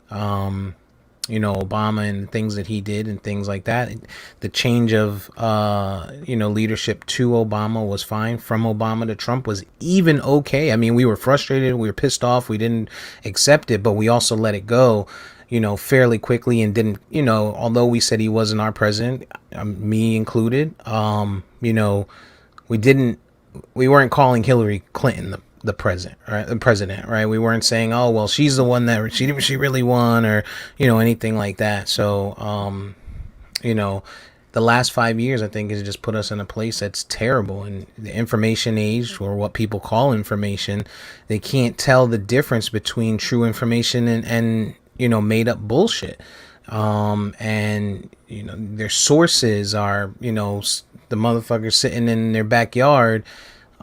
Speaker 1: Obama and the things that he did and things like that. The change of, leadership to Obama was fine. From Obama to Trump was even okay. I mean, we were frustrated. We were pissed off. We didn't accept it, but we also let it go, fairly quickly and didn't, although we said he wasn't our president, me included, we didn't, we weren't calling Hillary Clinton the president, right? We weren't saying, oh well, she's the one that she really won, or anything like that. So the last 5 years I think has just put us in a place that's terrible. And the information age, or what people call information, they can't tell the difference between true information and made up bullshit. And their sources are the motherfuckers sitting in their backyard,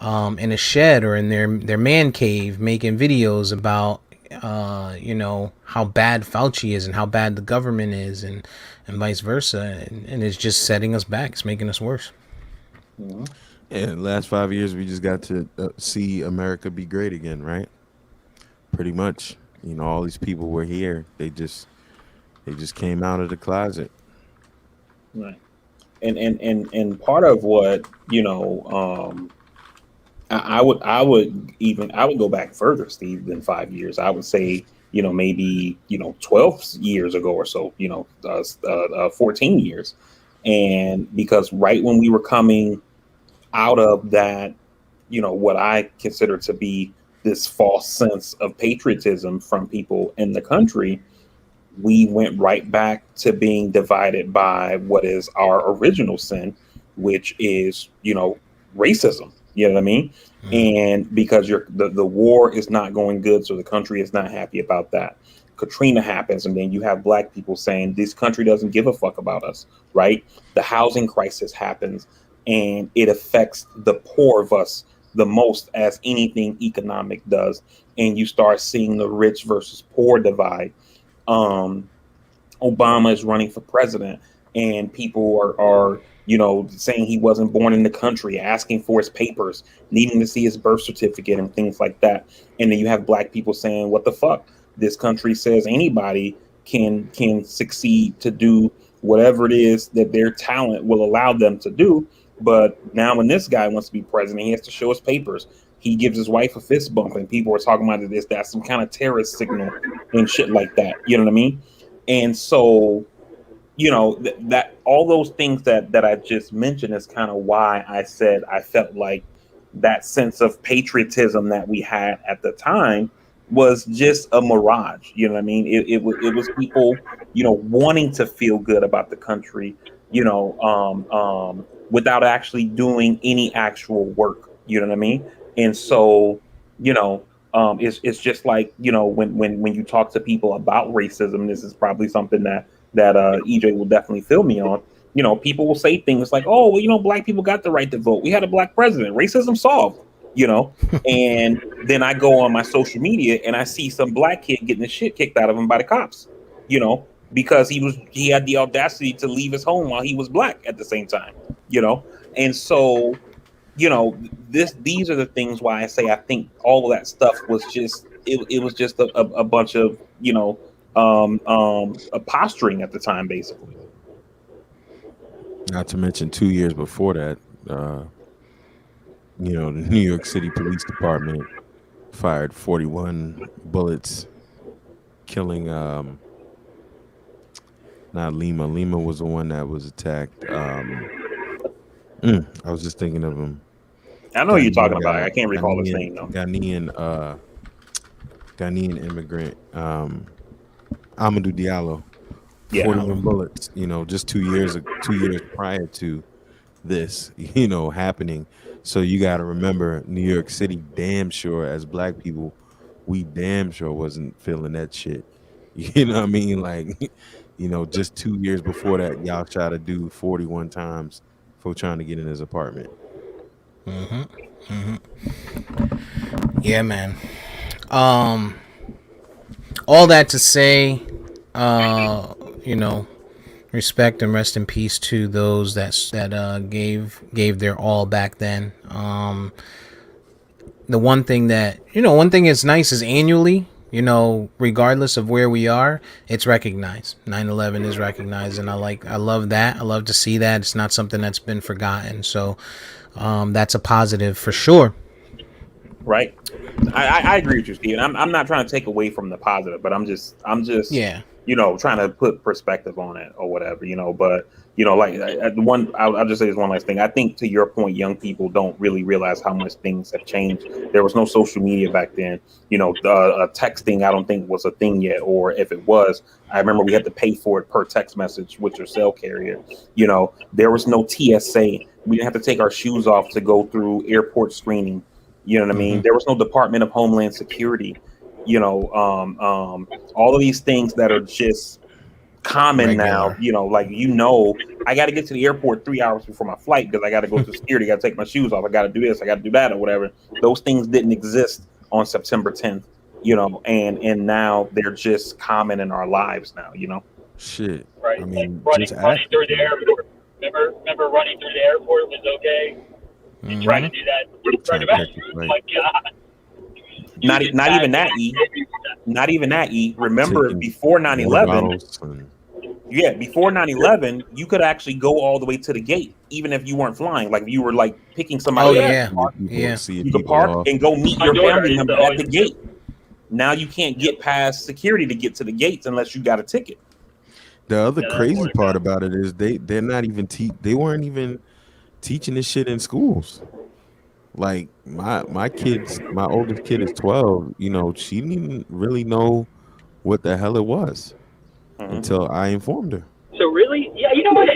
Speaker 1: in a shed or in their man cave, making videos about how bad Fauci is and how bad the government is, and vice versa, and it's just setting us back. It's making us worse.
Speaker 3: mhm.
Speaker 2: Yeah, the last 5 years we just got to see America be great again, right? Pretty much. All these people were here. They just came out of the closet.
Speaker 3: Right. And part of what, I would go back further, Steve, than 5 years. I would say, maybe 12 years ago or so. 14 years, and because right when we were coming out of that, what I consider to be this false sense of patriotism from people in the country, we went right back to being divided by what is our original sin, which is, racism. You know what I mean? And because the war is not going good, so the country is not happy about that. Katrina happens, and then you have black people saying this country doesn't give a fuck about us, right? The housing crisis happens, and it affects the poor of us the most, as anything economic does. And you start seeing the rich versus poor divide. um, Obama is running for president, and people are saying he wasn't born in the country, asking for his papers, needing to see his birth certificate and things like that. And then you have black people saying, "What the fuck? This country says anybody can succeed to do whatever it is that their talent will allow them to do." But now, when this guy wants to be president, he has to show his papers. He gives his wife a fist bump, and people are talking about this. That's some kind of terrorist signal and shit like that. You know what I mean? And so, that all those things that I just mentioned is kind of why I said I felt like that sense of patriotism that we had at the time was just a mirage. You know what I mean? It was people, wanting to feel good about the country, without actually doing any actual work. You know what I mean? And so, you know, it's just like, when you talk to people about racism, this is probably something that EJ will definitely fill me on. People will say things like, "Oh, well, black people got the right to vote. We had a black president. Racism solved." And then I go on my social media and I see some black kid getting the shit kicked out of him by the cops. Because he had the audacity to leave his home while he was black at the same time. And so, these are the things why I say I think all of that stuff was just it was just a bunch of a posturing at the time, basically.
Speaker 2: Not to mention 2 years before that, the New York City Police Department fired 41 bullets, killing not Lima. Lima was the one that was attacked. I was just thinking of him.
Speaker 3: I know who you're talking about.
Speaker 2: guy,
Speaker 3: I can't recall his name though.
Speaker 2: Ghanaian immigrant, Amadou Diallo.
Speaker 3: Yeah.
Speaker 2: 41 bullets. Just 2 years prior to this, happening. So you got to remember, New York City, damn sure, as black people, we damn sure wasn't feeling that shit. You know what I mean? Like, just 2 years before that, y'all tried to do 41 times for trying to get in his apartment.
Speaker 1: Yeah, man. All that to say, respect and rest in peace to those that gave their all back then. The one thing that's nice is annually, regardless of where we are, it's recognized. 9/11 is recognized, and I love that. I love to see that. It's not something that's been forgotten. So that's a positive for sure.
Speaker 3: Right. I agree with you, Steve. I'm not trying to take away from the positive, but I'm just
Speaker 1: Yeah.
Speaker 3: trying to put perspective on it or whatever, but like I'll just say this one last thing. I think, to your point, young people don't really realize how much things have changed. There was no social media back then. Texting, I don't think was a thing yet, or if it was, I remember we had to pay for it per text message with your cell carrier. There was no TSA. We didn't have to take our shoes off to go through airport screening. You know what I mean? There was no Department of Homeland Security. All of these things that are just common
Speaker 1: Regular.
Speaker 3: now. I got to get to the airport 3 hours before my flight because I got to go to security. I got to take my shoes off. I got to do this. I got to do that, or whatever. Those things didn't exist on September 10th. And now they're just common in our lives now.
Speaker 2: Shit.
Speaker 4: Right.
Speaker 2: I mean,
Speaker 4: running through the airport. Remember running through the airport was okay. You tried to do that.
Speaker 2: Trying to catch a
Speaker 4: Oh
Speaker 2: flight.
Speaker 4: my God.
Speaker 3: Not even that, E. Not even that, E. Remember,
Speaker 2: Taking
Speaker 3: before
Speaker 2: water
Speaker 3: 9/11,
Speaker 2: bottles and-
Speaker 3: before 9/11, you could actually go all the way to the gate, even if you weren't flying. Like if you were like picking
Speaker 4: Oh
Speaker 1: Oh
Speaker 3: somebody up,
Speaker 4: yeah,
Speaker 1: yeah, yeah.
Speaker 3: you could
Speaker 2: people
Speaker 3: park
Speaker 2: off.
Speaker 3: and go meet
Speaker 4: my
Speaker 3: your
Speaker 4: daughter
Speaker 3: family
Speaker 4: used to
Speaker 3: member at
Speaker 4: always.
Speaker 3: the gate. Now you can't get past security to get to the gates unless you got a ticket.
Speaker 2: The other
Speaker 4: Yeah, that's
Speaker 2: crazy
Speaker 4: what it
Speaker 2: part
Speaker 4: got.
Speaker 2: about it is they're not even they weren't even teaching this shit in schools. Like my oldest kid is 12. You know, she didn't really know what the hell it was
Speaker 3: Mm-hmm.
Speaker 2: until I informed her.
Speaker 4: So really, yeah, you know what?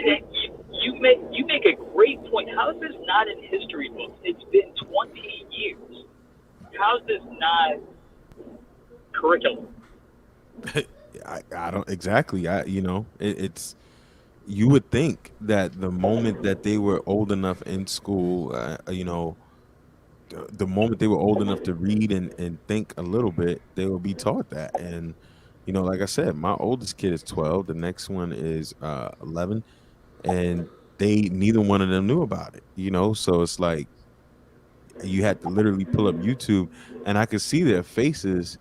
Speaker 4: You make a great point. How is this not in history books? It's been 20 years. How is this not curriculum?
Speaker 2: I don't exactly. It's you would think that the moment that they were old enough in school, the moment they were old enough to read and think a little bit, they will be taught that. And like I said, my oldest kid is 12. The next one is 11, and they neither one of them knew about it. So it's like you had to literally pull up YouTube, and I could see their faces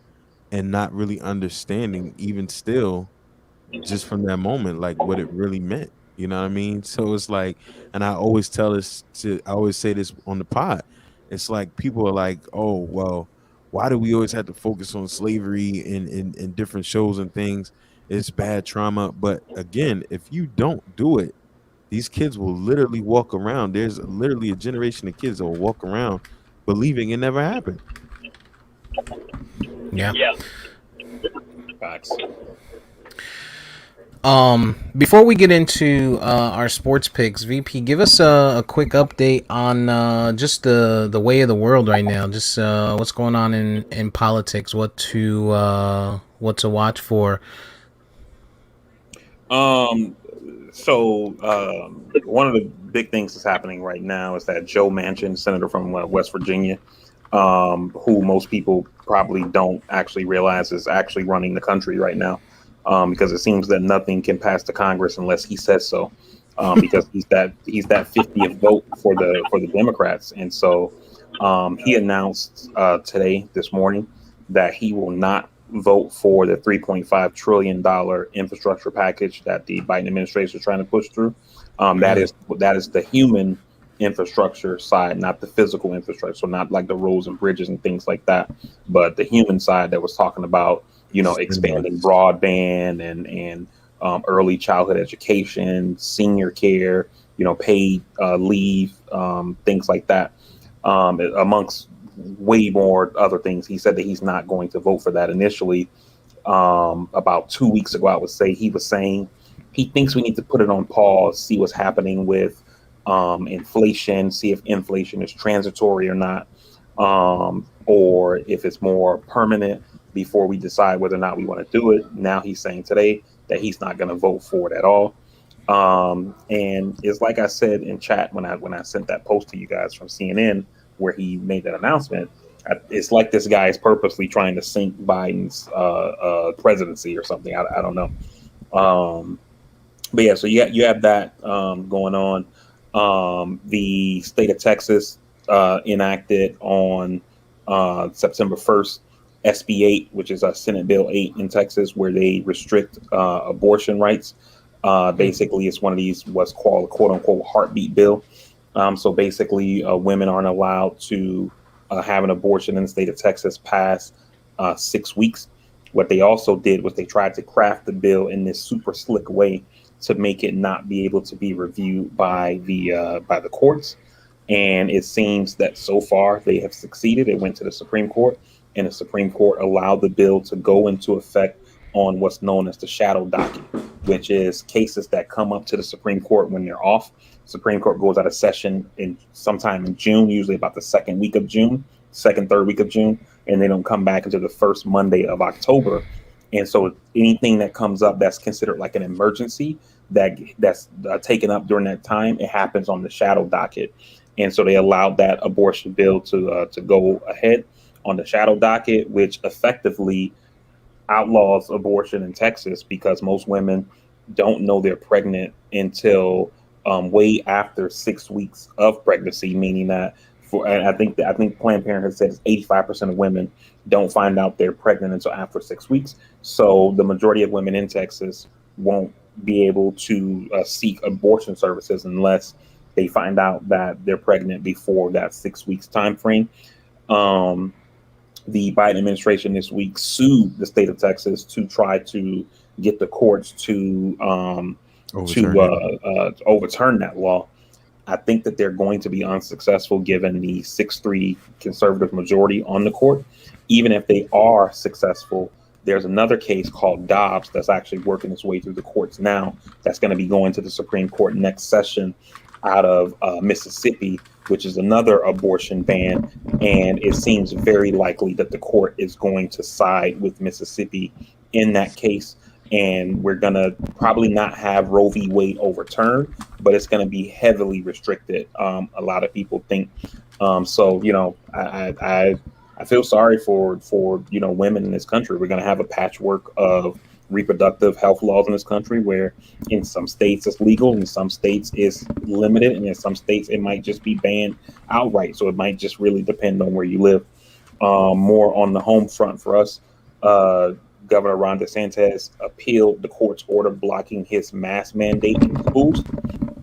Speaker 2: and not really understanding, even still, just from that moment, like what it really meant. You know what I mean? So it's like, and I always say this on the pod. It's like people are like, oh, well, why do we always have to focus on slavery in different shows and things? It's bad trauma. But again, if you don't do it, these kids will literally walk around. There's literally a generation of kids that will walk around believing it never happened.
Speaker 1: Yeah.
Speaker 4: Yeah.
Speaker 3: Facts.
Speaker 1: Before we get into our sports picks, VP, give us a quick update on just the way of the world right now. Just what's going on in politics. What to watch for.
Speaker 3: Um, so one of the big things that's happening right now is that Joe Manchin, senator from West Virginia, who most people probably don't actually realize is actually running the country right now, because it seems that nothing can pass the Congress unless he says so, because he's that 50th vote for the Democrats, and so he announced this morning that he will not vote for the $3.5 trillion infrastructure package that the Biden administration is trying to push through. That
Speaker 1: Really?
Speaker 3: is the human infrastructure side, not the physical infrastructure. So not like the roads and bridges and things like that, but the human side that was talking about, expanding
Speaker 2: Stimulus.
Speaker 3: broadband and early childhood education, senior care, paid leave, things like that, amongst way more other things. He said that he's not going to vote for that initially. About 2 weeks ago, I would say he was saying he thinks we need to put it on pause, see what's happening with inflation, see if inflation is transitory or not, or if it's more permanent before we decide whether or not we want to do it. Now he's saying today that he's not going to vote for it at all. And it's like I said in chat when I sent that post to you guys from CNN where he made that announcement. It's like this guy is purposely trying to sink Biden's presidency or something. I don't know. Um, but yeah, so you have that going on. The state of Texas enacted on September 1st SB 8, which is a Senate Bill 8 in Texas, where they restrict abortion rights. Basically, it's one of these what's called a quote unquote heartbeat bill. So basically, women aren't allowed to have an abortion in the state of Texas past 6 weeks. What they also did was they tried to craft the bill in this super slick way to make it not be able to be reviewed by the courts. And it seems that so far they have succeeded. It went to the Supreme Court, and the Supreme Court allowed the bill to go into effect on what's known as the shadow docket, which is cases that come up to the Supreme Court when they're off. Supreme Court goes out of session in sometime in June, usually about the second week of June, third week of June, and they don't come back until the first Monday of October. And so anything that comes up that's considered like an emergency that's taken up during that time, it happens on the shadow docket. And so they allowed that abortion bill to go ahead on the shadow docket, which effectively outlaws abortion in Texas because most women don't know they're pregnant until way after 6 weeks of pregnancy, meaning that I think Planned Parenthood said it's 85% of women don't find out they're pregnant until after 6 weeks. So the majority of women in Texas won't be able to seek abortion services unless they find out that they're pregnant before that 6 weeks time frame. Um, the Biden administration this week sued the state of Texas to try to get the courts
Speaker 2: Overturn it.
Speaker 3: to overturn that law. I think that they're going to be unsuccessful given the 6-3 conservative majority on the court. Even if they are successful, there's another case called Dobbs that's actually working its way through the courts now. That's going to be going to the Supreme Court next session out of Mississippi, which is another abortion ban. And it seems very likely that the court is going to side with Mississippi in that case. And we're going to probably not have Roe v. Wade overturned, but it's going to be heavily restricted. A lot of people think. So, I feel sorry for women in this country. We're going to have a patchwork of reproductive health laws in this country where in some states it's legal, in some states it's limited, and in some states it might just be banned outright. So it might just really depend on where you live. More on the home front for us, Governor Ron DeSantis appealed the court's order blocking his mask mandate in schools,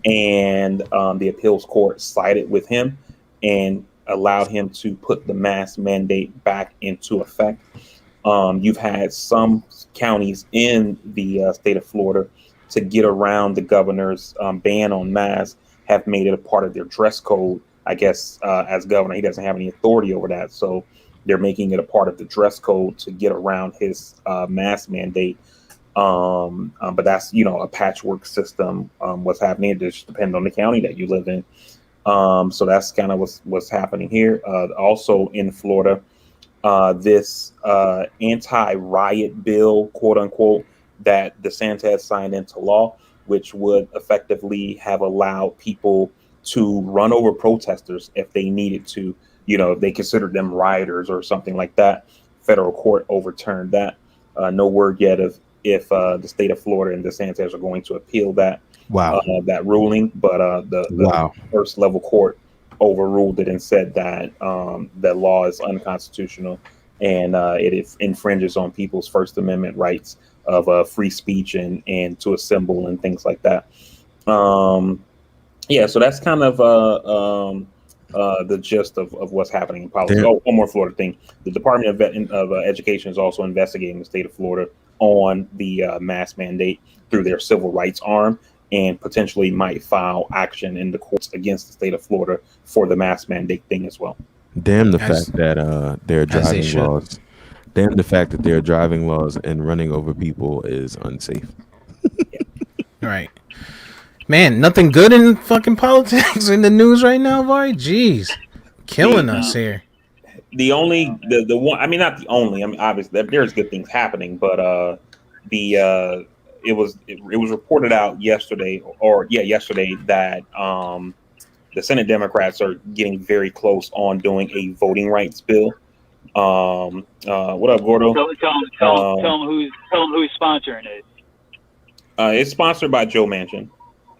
Speaker 3: and the appeals court sided with him and allowed him to put the mask mandate back into effect. You've had some counties in the state of Florida to get around the governor's ban on masks, have made it a part of their dress code. I guess as governor, he doesn't have any authority over that. So they're making it a part of the dress code to get around his mask mandate. But that's, a patchwork system. What's happening, it just depends on the county that you live in. So that's kind of what's happening here. Also in Florida, this anti-riot bill, quote unquote, that DeSantis signed into law, which would effectively have allowed people to run over protesters if they needed to, if they considered them rioters or something like that. Federal court overturned that. No word yet of if the state of Florida and DeSantis are going to appeal that that ruling, but the first level court overruled it and said that that law is unconstitutional and it infringes on people's First Amendment rights of free speech and to assemble and things like that. So that's kind of the gist of what's happening in politics. Oh, one more Florida thing. The Department of Education is also investigating the state of Florida on the mask mandate through their civil rights arm, and potentially might file action in the courts against the state of Florida for the mask mandate thing as well.
Speaker 2: Damn the fact that their driving laws. Damn the fact that their driving laws and running over people is unsafe.
Speaker 1: Right. Man, nothing good in fucking politics in the news right now, Vari? Jeez. Killing us here.
Speaker 3: The only, the one, I mean, not the only, I mean, obviously there's good things happening, but it was reported out yesterday that the Senate Democrats are getting very close on doing a voting rights bill. What up, Gordo?
Speaker 4: Tell them who's sponsoring it.
Speaker 3: It's sponsored by Joe Manchin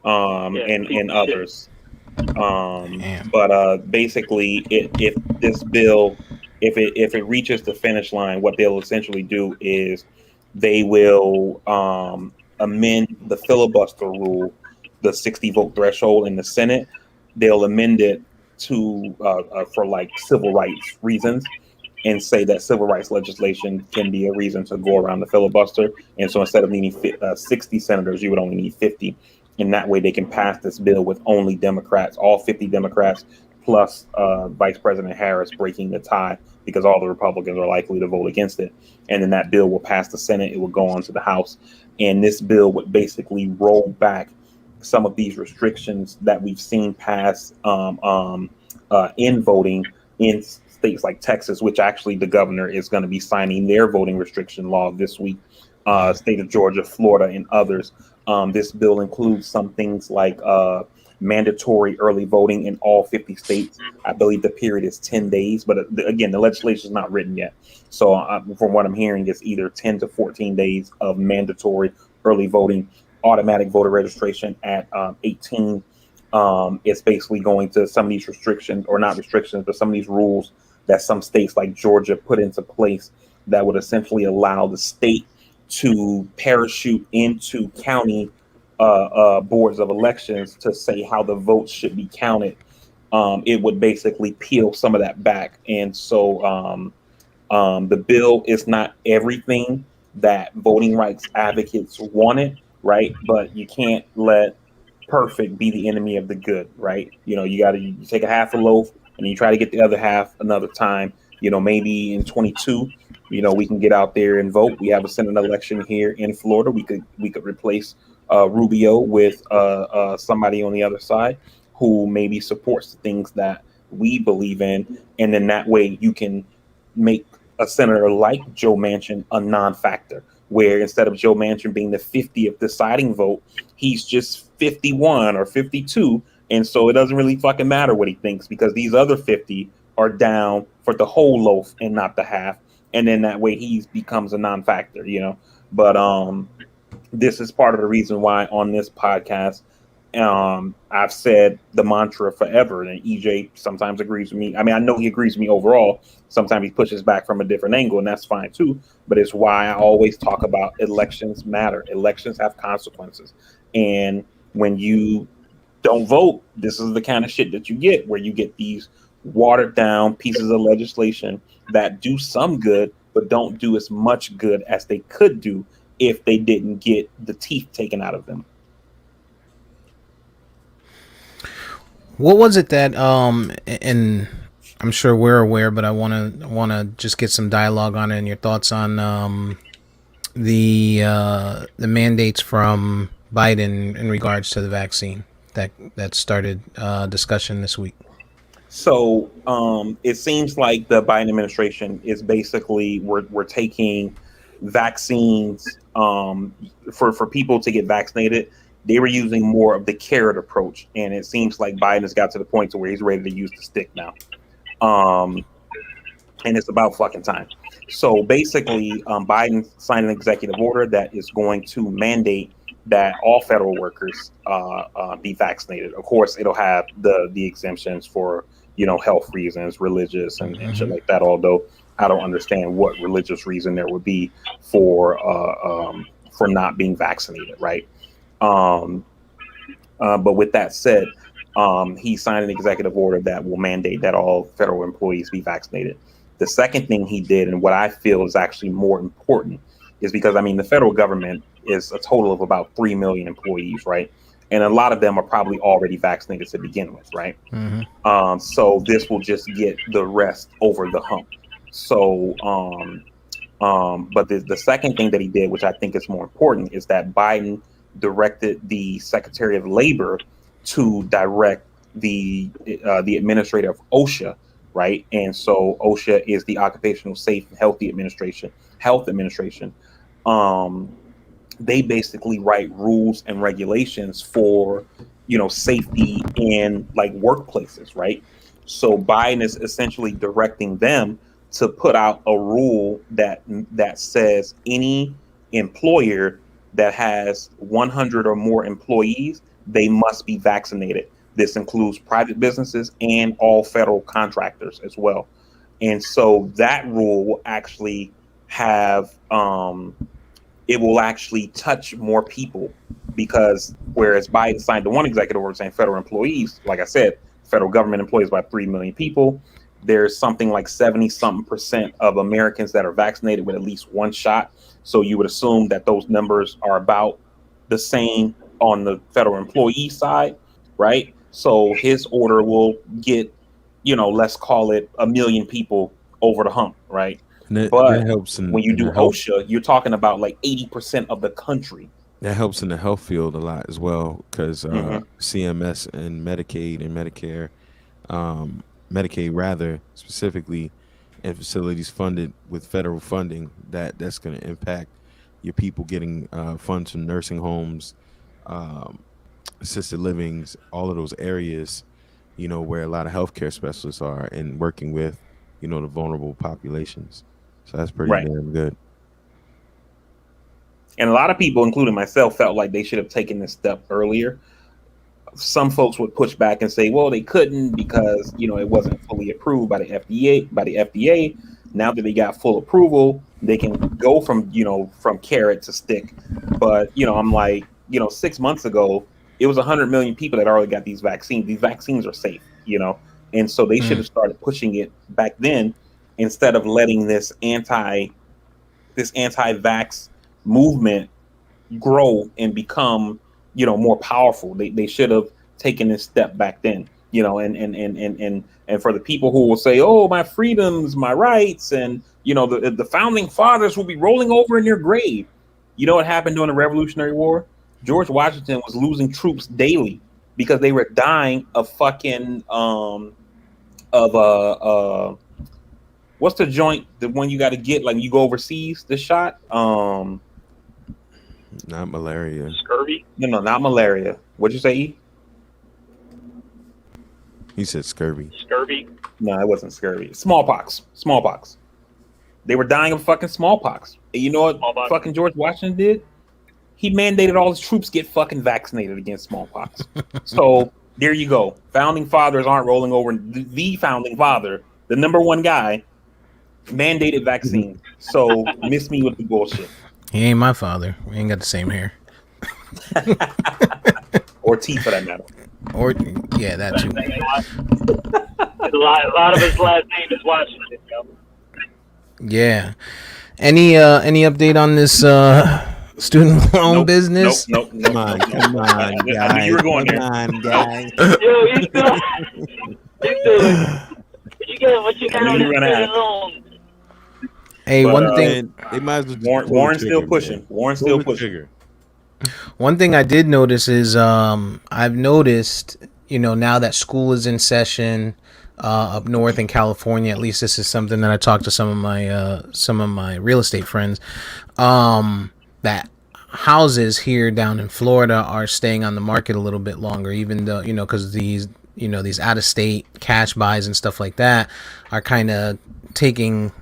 Speaker 3: and others. But basically, if this bill, if it reaches the finish line, what they'll essentially do is they will amend the filibuster rule, the 60 vote threshold in the Senate. They'll amend it to for like civil rights reasons, and say that civil rights legislation can be a reason to go around the filibuster. And so instead of needing 60 senators, you would only need 50. And that way they can pass this bill with only Democrats, all 50 Democrats, plus Vice President Harris breaking the tie, because all the Republicans are likely to vote against it. And then that bill will pass the Senate. It will go on to the House. And this bill would basically roll back some of these restrictions that we've seen pass in voting in states like Texas, which actually the governor is going to be signing their voting restriction law this week, state of Georgia, Florida, and others. This bill includes some things like mandatory early voting in all 50 states. I believe the period is 10 days, but again, the legislation is not written yet. So from what I'm hearing, it's either 10 to 14 days of mandatory early voting, automatic voter registration at 18. It's basically going to some of these restrictions, or not restrictions, but some of these rules that some states like Georgia put into place that would essentially allow the state to parachute into county boards of elections to say how the votes should be counted, it would basically peel some of that back. And so the bill is not everything that voting rights advocates wanted, right? But you can't let perfect be the enemy of the good, right? You got to you take a half a loaf and you try to get the other half another time. Maybe in 22, we can get out there and vote. We have a Senate election here in Florida. We could replace Rubio with somebody on the other side who maybe supports the things that we believe in, and then that way you can make a senator like Joe Manchin a non-factor, where instead of Joe Manchin being the 50th deciding vote, he's just 51 or 52, and so it doesn't really fucking matter what he thinks because these other 50 are down for the whole loaf and not the half, and then that way he becomes a non-factor. But this is part of the reason why on this podcast I've said the mantra forever, and EJ sometimes agrees with me. I mean, I know he agrees with me overall. Sometimes he pushes back from a different angle, and that's fine too. But it's why I always talk about elections matter. Elections have consequences, and when you don't vote, this is the kind of shit that you get, where you get these watered down pieces of legislation that do some good, but don't do as much good as they could do if they didn't get the teeth taken out of them.
Speaker 1: What was it that and I'm sure we're aware, but I want to just get some dialogue on it and your thoughts on the mandates from Biden in regards to the vaccine that started discussion this week.
Speaker 3: So it seems like the Biden administration is basically we're taking vaccines for people to get vaccinated. They were using more of the carrot approach, and it seems like Biden has got to the point to where he's ready to use the stick now. And it's about fucking time. So basically, Biden signed an executive order that is going to mandate that all federal workers be vaccinated. Of course, it'll have the exemptions for health reasons, religious and shit like that. Although I don't understand what religious reason there would be for not being vaccinated, right? But with that said, he signed an executive order that will mandate that all federal employees be vaccinated. The second thing he did, and what I feel is actually more important, is because, I mean, the federal government is a total of about 3 million employees, right? And a lot of them are probably already vaccinated to begin with, right? So this will just get the rest over the hump. So, but the second thing that he did, which I think is more important, is that Biden directed the Secretary of Labor to direct the administrator of OSHA, right? And so OSHA is the Occupational Safe and Health Administration. They basically write rules and regulations for safety in like workplaces, right? So Biden is essentially directing them to put out a rule that says any employer that has 100 or more employees, they must be vaccinated. This includes private businesses and all federal contractors as well. And so that rule will actually have it will actually touch more people, because whereas Biden signed the one executive order saying federal employees, like I said, federal government employs about 3 million people. There's something like 70-something% of Americans that are vaccinated with at least one shot. So you would assume that those numbers are about the same on the federal employee side, right? So his order will get, let's call it 1 million people over the hump, right? But
Speaker 2: that helps
Speaker 3: when you do OSHA, you're talking about like 80% of the country.
Speaker 2: That helps in the health field a lot as well, because CMS and Medicaid and Medicare, Medicaid rather specifically, and facilities funded with federal funding, that's going to impact your people getting funds from nursing homes, assisted livings, all of those areas, where a lot of healthcare specialists are, and working with, the vulnerable populations. So that's pretty damn good.
Speaker 3: And a lot of people, including myself, felt like they should have taken this step earlier. Some folks would push back and say, well, they couldn't because, it wasn't fully approved by the FDA. Now that they got full approval, they can go from carrot to stick. But, I'm like, 6 months ago, it was 100 million people that already got these vaccines. These vaccines are safe, and so they should
Speaker 1: Mm.
Speaker 3: have started pushing it back then instead of letting this anti-vax movement grow and become more powerful. They should have taken this step back then, and for the people who will say, oh, my freedoms, my rights, and the founding fathers will be rolling over in their grave. You know what happened during the Revolutionary War? George Washington was losing troops daily because they were dying of fucking of what's the joint, the one you got to get like you go overseas, the shot.
Speaker 2: Not malaria.
Speaker 4: Scurvy.
Speaker 3: No, not malaria. What'd you say, E?
Speaker 2: He said scurvy.
Speaker 4: Scurvy.
Speaker 3: No, it wasn't scurvy. Smallpox. Smallpox. They were dying of fucking smallpox. And you know what
Speaker 4: Smallpox.
Speaker 3: fucking George Washington did? He mandated all his troops get fucking vaccinated against smallpox. So there you go. Founding fathers aren't rolling over. The founding father, the number one guy, mandated vaccine. So miss me with the bullshit.
Speaker 1: He ain't my father. We ain't got the same hair.
Speaker 3: Or teeth for that matter.
Speaker 1: Or yeah, that too.
Speaker 4: A lot of his last name is Washington.
Speaker 1: Yeah. Any update on this student loan business?
Speaker 3: Nope.
Speaker 2: Come on,
Speaker 3: I
Speaker 2: guy.
Speaker 3: knew you were going there.
Speaker 2: Come on, guy.
Speaker 4: Yo, you still. What you got
Speaker 3: I
Speaker 4: on
Speaker 3: knew
Speaker 4: the
Speaker 3: you were gonna
Speaker 4: student
Speaker 3: ask.
Speaker 4: loan?
Speaker 1: Hey,
Speaker 3: But,
Speaker 1: one thing.
Speaker 2: Man, they might as well just pull
Speaker 3: Warren's
Speaker 2: the
Speaker 3: still
Speaker 2: trigger,
Speaker 3: pushing.
Speaker 2: man.
Speaker 3: Warren's
Speaker 2: Pull
Speaker 3: still
Speaker 2: the
Speaker 3: pushing.
Speaker 2: trigger.
Speaker 1: One thing I did notice is I've noticed, now that school is in session up north in California, at least this is something that I talked to some of my real estate friends, that houses here down in Florida are staying on the market a little bit longer, even though, because these out of state cash buys and stuff like that are kind of taking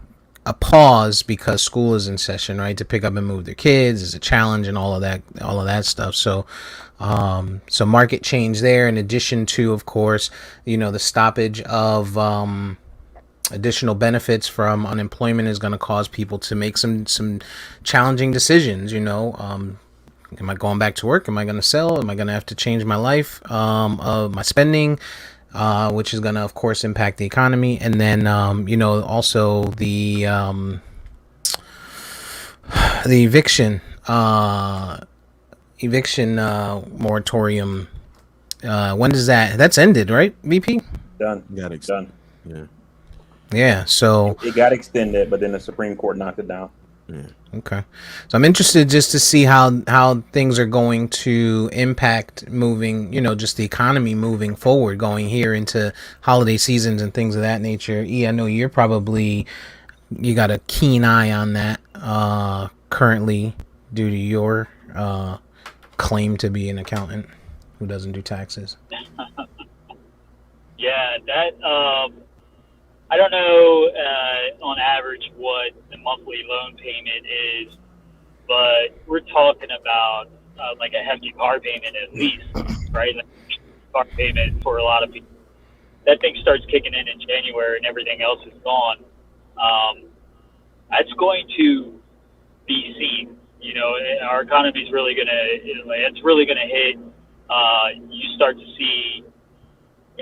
Speaker 1: a pause because school is in session, right? To pick up and move their kids is a challenge and all of that stuff. So, so market change there, in addition to, of course, the stoppage of additional benefits from unemployment is going to cause people to make some challenging decisions. Am I going back to work? Am I going to sell? Am I going to have to change my life, my spending? Which is going to, of course, impact the economy. And then, also the eviction moratorium. When does that's ended, right, VP?
Speaker 3: Done.
Speaker 2: Done. Yeah.
Speaker 1: Yeah. So
Speaker 3: It got extended, but then the Supreme Court knocked it down.
Speaker 2: Yeah.
Speaker 1: okay, so I'm interested just to see how things are going to impact moving, just the economy moving forward, going here into holiday seasons and things of that nature. I know you got a keen eye on that currently due to your claim to be an accountant who doesn't do taxes.
Speaker 4: Yeah, that. I don't know on average what the monthly loan payment is, but we're talking about like a hefty car payment at least, right? Like car payment for a lot of people. That thing starts kicking in January and everything else is gone. That's going to be seen. Our economy is really it's really gonna hit. You start to see.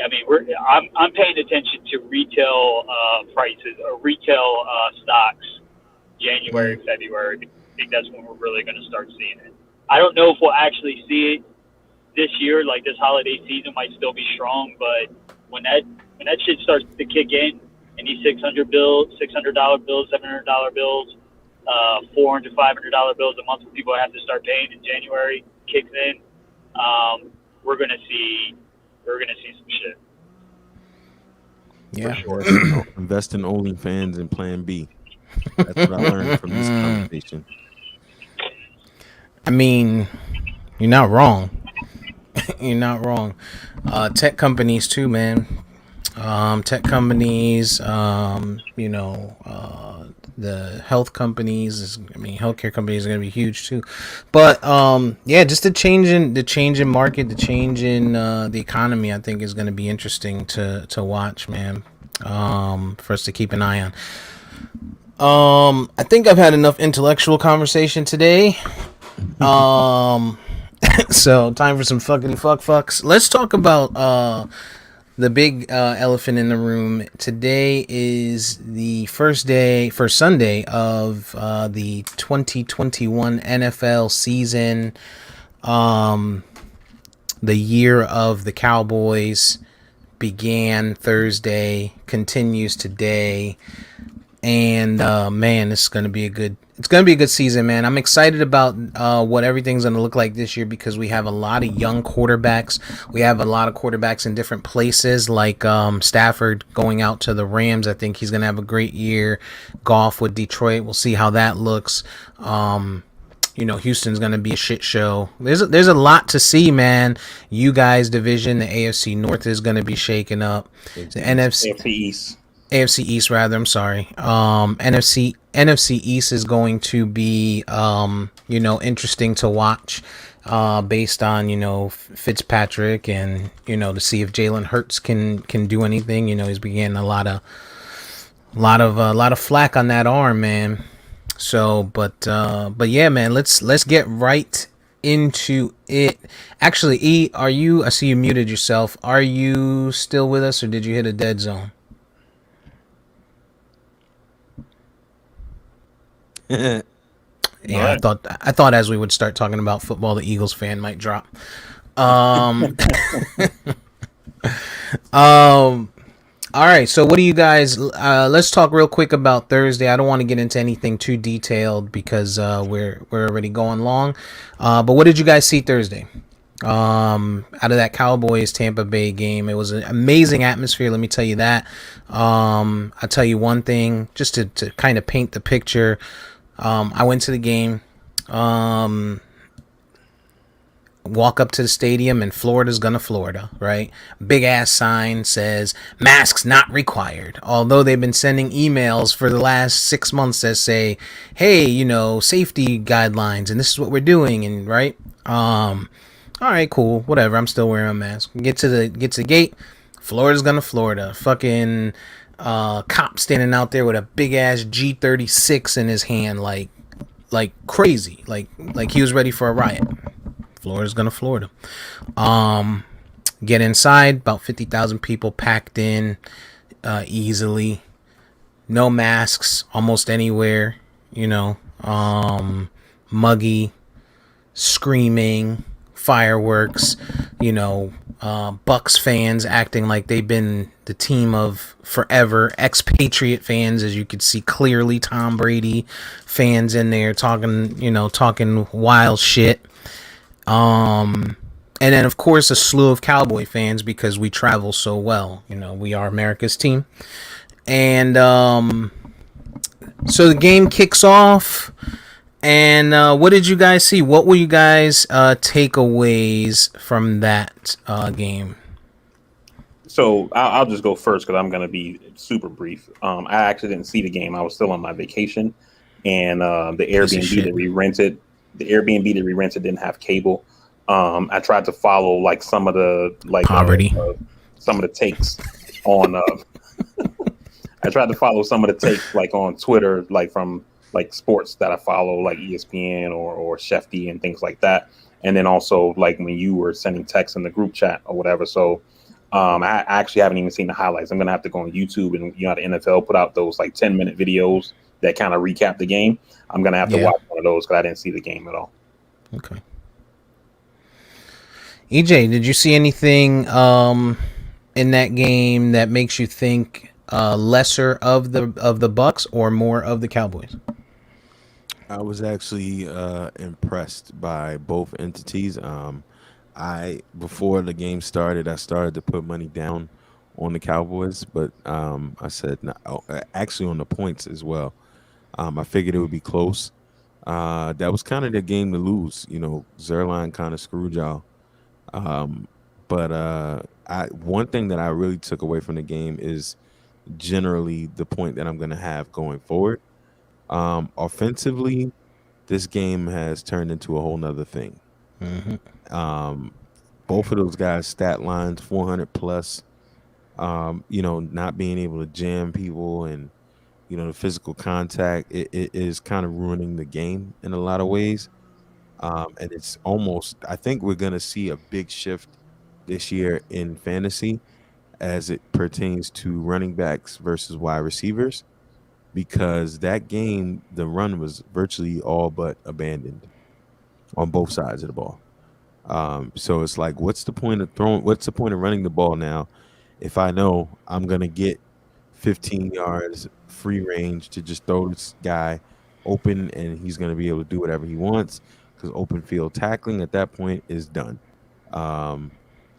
Speaker 4: I mean, I'm paying attention to retail prices or retail stocks January, February. I think that's when we're really going to start seeing it. I don't know if we'll actually see it this year. Like this holiday season might still be strong, but when that shit starts to kick in, and these $600 bills, $700 bills, $400, $500 bills a month, where people have to start paying in January kicks in, we're gonna see some shit.
Speaker 1: Yeah.
Speaker 4: For sure.
Speaker 2: Invest in OnlyFans and Plan B. That's what I learned from this conversation.
Speaker 1: I mean, you're not wrong. You're not wrong. Tech companies too, man. Tech companies, the health companies, healthcare companies are going to be huge too. But yeah, just the change in market, the change in the economy, I think is going to be interesting to watch, man. For us to keep an eye on. I think I've had enough intellectual conversation today. So time for some fuckity fucks. Let's talk about the big elephant in the room. Today is the first Sunday of the 2021 NFL season. Um, the year of the Cowboys began Thursday, continues today, and man, this is gonna be a good. It's gonna be a good season, man. I'm excited about what everything's gonna look like this year because we have a lot of young quarterbacks. We have a lot of quarterbacks in different places, like Stafford going out to the Rams. I think he's gonna have a great year. Goff with Detroit. We'll see how that looks. Houston's gonna be a shit show. There's a lot to see, man. You guys division, the AFC North is gonna be shaken up. The NFC
Speaker 3: AFC East.
Speaker 1: AFC East rather. I'm sorry. NFC East is going to be interesting to watch. Based on Fitzpatrick and to see if Jalen Hurts can do anything. He's been getting a lot of flack on that arm, man. So, but yeah, man, let's get right into it. Actually, are you? I see you muted yourself. Are you still with us, or did you hit a dead zone? Yeah,
Speaker 3: Right.
Speaker 1: I thought as we would start talking about football, the Eagles fan might drop. Um, um, all right. So, what do you guys? Let's talk real quick about Thursday. I don't want to get into anything too detailed because we're already going long. But what did you guys see Thursday? Out of that Cowboys Tampa Bay game, it was an amazing atmosphere. Let me tell you that. I'll tell you one thing, just to kind of paint the picture. I went to the game. Walk up to the stadium, and Florida's gonna Florida, right? Big ass sign says masks not required. Although they've been sending emails for the last 6 months that say, hey, safety guidelines, and this is what we're doing, and right. All right, cool, whatever. I'm still wearing a mask. Get to the gate. Florida's gonna Florida. Fucking cop standing out there with a big ass G36 in his hand, like crazy, like he was ready for a riot. Florida's gonna Florida. Get inside. About 50,000 people packed in easily. No masks almost anywhere. Muggy, screaming, fireworks. Bucks fans acting like they've been the team of forever. Expatriate fans, as you could see clearly. Tom Brady fans in there talking wild shit. And then of course a slew of Cowboy fans because we travel so well. We are America's team. And so the game kicks off. And what did you guys see? What were you guys takeaways from that game?
Speaker 3: So I'll just go first because I'm going to be super brief. I actually didn't see the game. I was still on my vacation, and the Airbnb that we rented didn't have cable. I tried to follow like some of the
Speaker 1: Poverty.
Speaker 3: some of the takes on. I tried to follow some of the takes like on Twitter, like from like sports that I follow, like ESPN or Shefty and things like that. And then also like when you were sending texts in the group chat or whatever. So I actually haven't even seen the highlights. I'm gonna have to go on YouTube, and the NFL put out those like 10-minute videos that kind of recap the game. I'm gonna have to watch one of those because I didn't see the game at all.
Speaker 1: Okay. EJ, did you see anything in that game that makes you think lesser of the Bucks or more of the Cowboys?
Speaker 2: I was actually impressed by both entities. Before the game started, I started to put money down on the Cowboys, but I said actually on the points as well. I figured it would be close. That was kind of the game to lose. Zerline kind of screwed y'all. But one thing that I really took away from the game is generally the point that I'm going to have going forward. Offensively, this game has turned into a whole nother thing.
Speaker 1: Mm-hmm.
Speaker 2: Both of those guys' stat lines, 400 plus. Not being able to jam people and the physical contact, it is kind of ruining the game in a lot of ways. And it's almost, I think we're going to see a big shift this year in fantasy as it pertains to running backs versus wide receivers, because that game, the run was virtually all but abandoned on both sides of the ball. So it's like, what's the point of throwing? What's the point of running the ball now if I know I'm gonna get 15 yards free range to just throw this guy open and he's gonna be able to do whatever he wants, because open field tackling at that point is done. Um,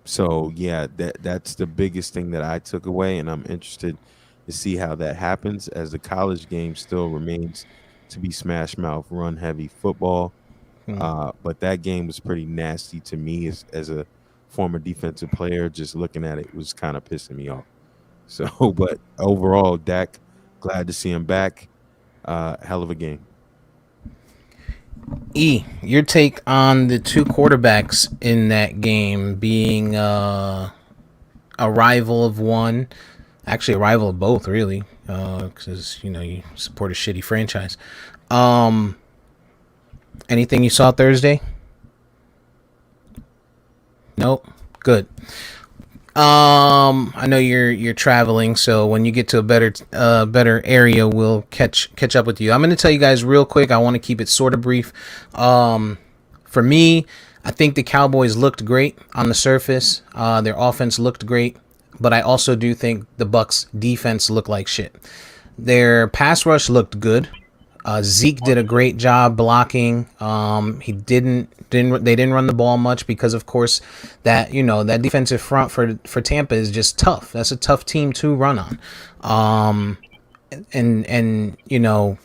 Speaker 2: so yeah, that's the biggest thing that I took away, and I'm interested to see how that happens as the college game still remains to be smash mouth, run heavy football. But that game was pretty nasty to me as a former defensive player. Just looking at it was kind of pissing me off. So, but overall, Dak, glad to see him back. Hell of a game.
Speaker 1: Your take on the two quarterbacks in that game being a rival of one, actually a rival of both, really, because you support a shitty franchise. Um, Anything you saw Thursday? Nope. Good. I know you're traveling, so when you get to a better area, we'll catch up with you. I'm going to tell you guys real quick. I want to keep it sort of brief. For me, I think the Cowboys looked great on the surface. Their offense looked great, but I also do think the Bucks defense looked like shit. Their pass rush looked good. Zeke did a great job blocking. He didn't they didn't run the ball much because, of course, that defensive front for Tampa is just tough. That's a tough team to run on. And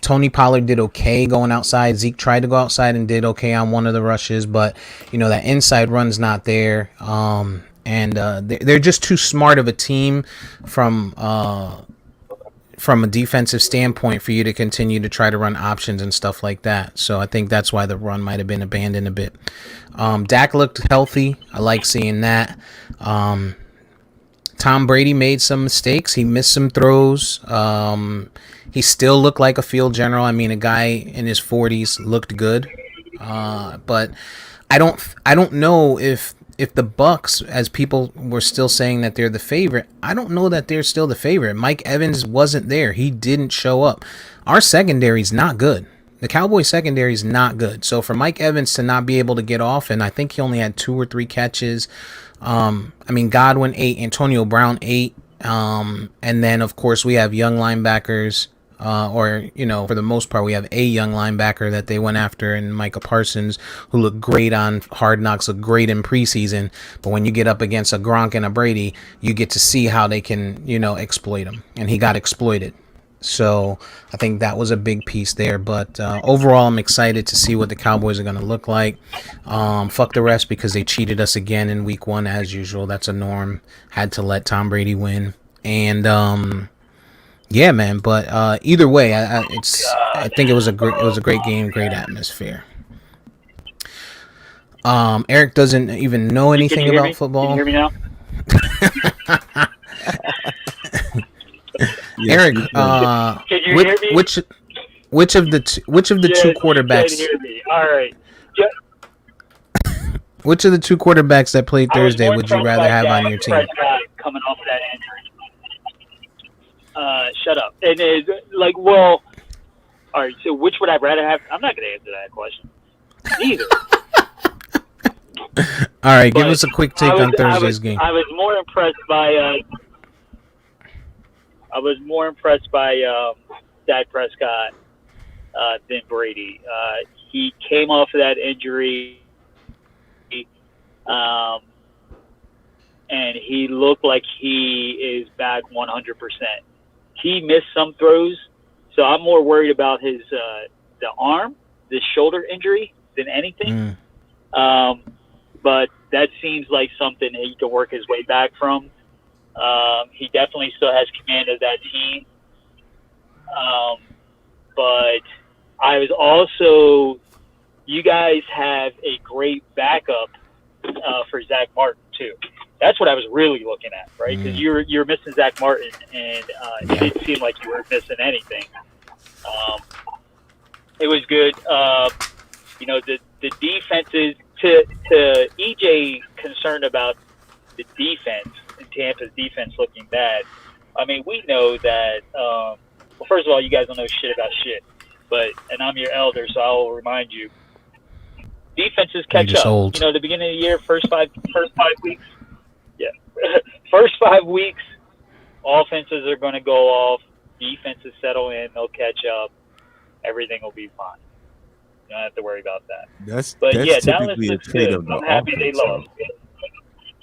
Speaker 1: Tony Pollard did okay going outside. Zeke tried to go outside and did okay on one of the rushes, but that inside run's not there. And they're just too smart of a team from a defensive standpoint for you to continue to try to run options and stuff like that. So I think that's why the run might have been abandoned a bit. Dak looked healthy. I like seeing that. Tom Brady made some mistakes. He missed some throws. He still looked like a field general. I mean, a guy in his 40s looked good. But I don't know if the Bucks, as people were still saying that they're the favorite, I don't know that they're still the favorite. Mike Evans wasn't there. He didn't show up. Our secondary's not good. The Cowboys secondary is not good. So for Mike Evans to not be able to get off, and I think he only had 2 or 3 catches. Godwin 8, Antonio Brown 8, and then of course we have young linebackers. For the most part, we have a young linebacker that they went after in Micah Parsons, who looked great on Hard Knocks, looked great in preseason. But when you get up against a Gronk and a Brady, you get to see how they can, exploit him. And he got exploited. So I think that was a big piece there. But overall, I'm excited to see what the Cowboys are going to look like. Fuck the rest, because they cheated us again in week 1 as usual. That's a norm. Had to let Tom Brady win. And yeah, man. But either way, I think it was a great game, great atmosphere. Eric doesn't even know anything about football.
Speaker 4: Can you hear me now?
Speaker 1: Eric,
Speaker 4: Can you hear me?
Speaker 1: which of the two quarterbacks?
Speaker 4: You can hear me. All right. Yeah.
Speaker 1: Which of the 2 quarterbacks that played Thursday would you rather have on your team?
Speaker 4: Coming off of that injury. Shut up. And all right. So which would I rather have? I'm not going to answer that question. Neither.
Speaker 1: All right, give us a quick take on Thursday's game.
Speaker 4: I was more impressed by Dak Prescott than Brady. He came off of that injury, and he looked like he is back 100%. He missed some throws, so I'm more worried about his the shoulder injury than anything. But that seems like something he can work his way back from. He definitely still has command of that team. But I was also, you guys have a great backup for Zach Martin too. That's what I was really looking at, right? Because you're missing Zach Martin, and it didn't seem like you were missing anything. It was good. The the defenses to EJ concerned about the defense and Tampa's defense looking bad. I mean, we know that. Well, first of all, you guys don't know shit about shit, and I'm your elder, so I will remind you. Defenses
Speaker 1: You're
Speaker 4: catch
Speaker 1: just
Speaker 4: up.
Speaker 1: old.
Speaker 4: You know, the beginning of the year, first five weeks. Yeah, first 5 weeks, offenses are going to go off. Defenses settle in. They'll catch up. Everything will be fine. You don't have to worry about that. But
Speaker 2: That's
Speaker 4: yeah, Dallas
Speaker 2: typically a
Speaker 4: looks
Speaker 2: trait
Speaker 4: good.
Speaker 2: of the
Speaker 4: I'm happy they
Speaker 2: offense, though.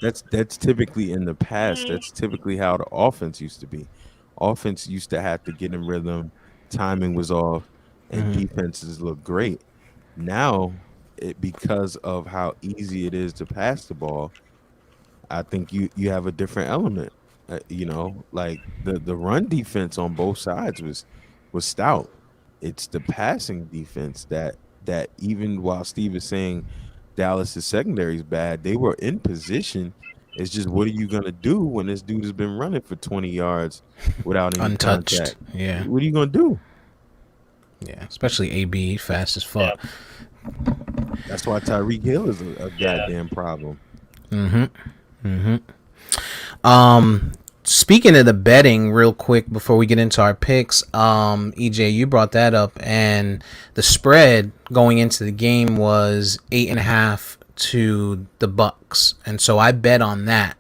Speaker 4: lost.
Speaker 2: That's typically in the past. That's typically how the offense used to be. Offense used to have to get in rhythm, timing was off, and defenses look great. Now, because of how easy it is to pass the ball, I think you have a different element. Like the run defense on both sides was stout. It's the passing defense that even while Steve is saying Dallas's secondary is bad, they were in position. It's just what are you gonna do when this dude has been running for 20 yards without any
Speaker 1: Untouched.
Speaker 2: contact?
Speaker 1: Yeah.
Speaker 2: What are you gonna do?
Speaker 1: Yeah. Especially AB, fast as
Speaker 4: Yeah,
Speaker 1: fuck.
Speaker 2: That's why Tyreek Hill is a
Speaker 4: yeah.
Speaker 2: goddamn problem.
Speaker 1: Speaking of the betting, real quick before we get into our picks, EJ, you brought that up, and the spread going into the game was 8.5 to the Bucks, and so I bet on that,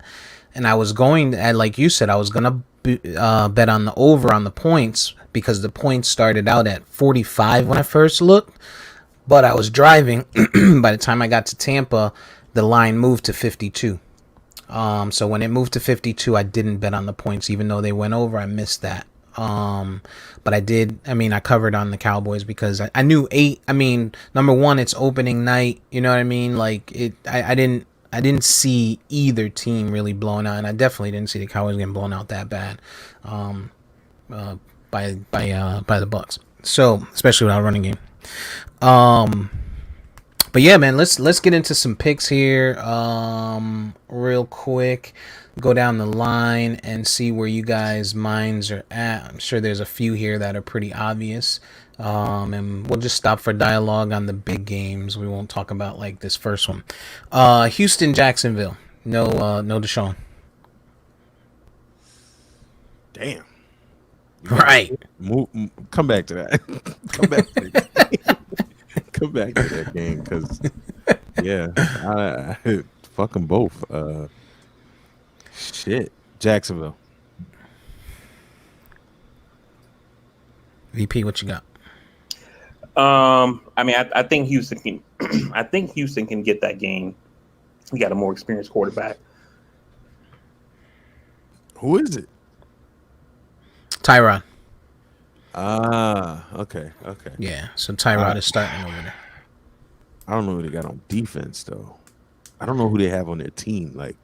Speaker 1: and I was going, like you said, I was gonna bet on the over on the points because the points started out at 45 when I first looked, but I was driving. By the time I got to Tampa, the line moved to 52. So when it moved to 52, I didn't bet on the points, even though they went over. I missed that. But I did. I mean, I covered on the Cowboys because I knew 8. I mean, number one, it's opening night. You know what I mean? Like it. I didn't see either team really blown out, and I definitely didn't see the Cowboys getting blown out that bad. By the Bucks. So especially without a running game. But yeah, man, let's get into some picks here, real quick. Go down the line and see where you guys' minds are at. I'm sure there's a few here that are pretty obvious, and we'll just stop for dialogue on the big games. We won't talk about like this first one. Houston, Jacksonville. No Deshaun.
Speaker 2: Damn.
Speaker 1: Right.
Speaker 2: Come back to that. Come back to that. Come back to that game because, yeah, I fuck them both. Shit, Jacksonville.
Speaker 1: VP, what you got?
Speaker 3: I mean, I think Houston can. I think Houston can get that game. We got a more experienced quarterback.
Speaker 2: Who is it?
Speaker 1: Tyrod.
Speaker 2: Okay.
Speaker 1: Yeah, so Tyrod is starting over there.
Speaker 2: I don't know who they got on defense though. I don't know who they have on their team. Like,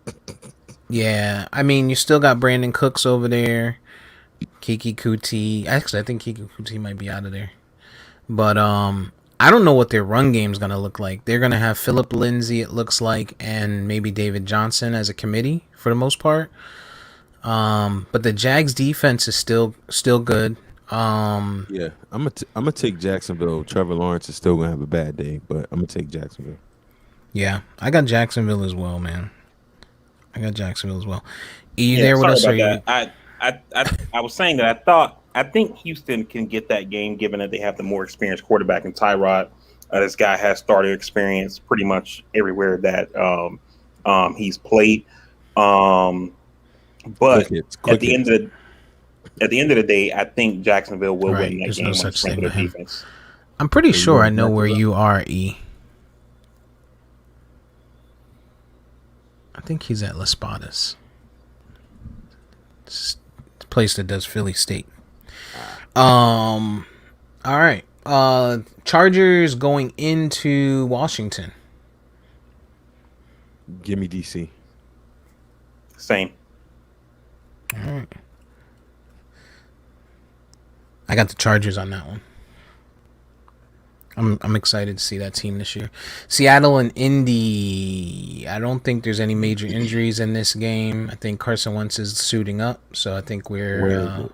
Speaker 1: yeah, I mean, you still got Brandon Cooks over there, Kiki Kuti. Actually, I think Kiki Kuti might be out of there. But I don't know what their run game is gonna look like. They're gonna have Philip Lindsay, it looks like, and maybe David Johnson as a committee for the most part. But the Jags defense is still good.
Speaker 2: yeah, I'm gonna take Jacksonville. Trevor Lawrence is still gonna have a bad day, but I'm gonna take Jacksonville.
Speaker 1: Yeah, I got Jacksonville as well, man. I got Jacksonville as well. Are you
Speaker 3: Yeah,
Speaker 1: there with
Speaker 3: sorry
Speaker 1: us? Or
Speaker 3: about
Speaker 1: you?
Speaker 3: that. I was saying that I think Houston can get that game given that they have the more experienced quarterback in Tyrod. This guy has starter experience pretty much everywhere that he's played. But at the end of the day, I think Jacksonville will
Speaker 1: Right,
Speaker 3: win that
Speaker 1: there's
Speaker 3: game
Speaker 1: no
Speaker 3: on the
Speaker 1: such
Speaker 3: strength
Speaker 1: thing
Speaker 3: of
Speaker 1: with
Speaker 3: their
Speaker 1: him.
Speaker 3: defense.
Speaker 1: I'm pretty
Speaker 2: So you
Speaker 1: sure I
Speaker 2: want
Speaker 1: know where
Speaker 2: Jacksonville?
Speaker 1: you are, E. I think he's at Las Espadas. It's the place that does Philly steak. All right. Chargers going into Washington.
Speaker 2: Give me DC.
Speaker 3: Same.
Speaker 1: All right. I got the Chargers on that one. I'm excited to see that team this year. Seattle and Indy. I don't think there's any major injuries in this game. I think Carson Wentz is suiting up, so I think
Speaker 2: Where is
Speaker 1: we're
Speaker 2: it?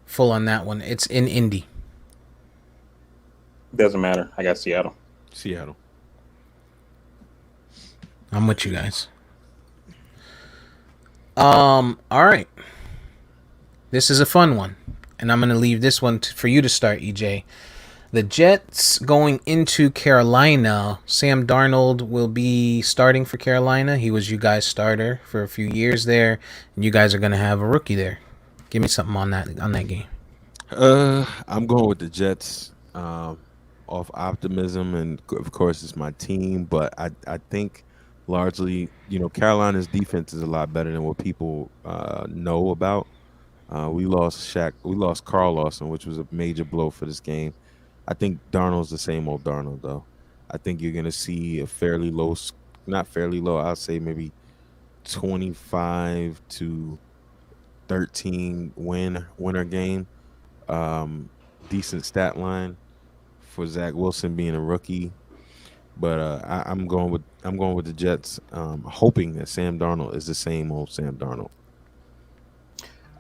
Speaker 1: full on that one. It's in Indy.
Speaker 3: Doesn't matter. I got Seattle.
Speaker 2: Seattle.
Speaker 1: I'm with you guys. All right. This is a fun one, and I'm gonna leave this one for you to start, EJ. The Jets going into Carolina. Sam Darnold will be starting for Carolina. He was you guys' starter for a few years there, and you guys are gonna have a rookie there. Give me something on that game.
Speaker 2: I'm going with the Jets. Off optimism, and of course it's my team. But I think largely, Carolina's defense is a lot better than what people know about. We lost Carl Lawson, which was a major blow for this game. I think Darnold's the same old Darnold, though. I think you're gonna see a fairly low, not fairly low. I'll say maybe 25-13 winner game. Um, Decent stat line for Zach Wilson being a rookie. But I'm going with the Jets, hoping that Sam Darnold is the same old Sam Darnold.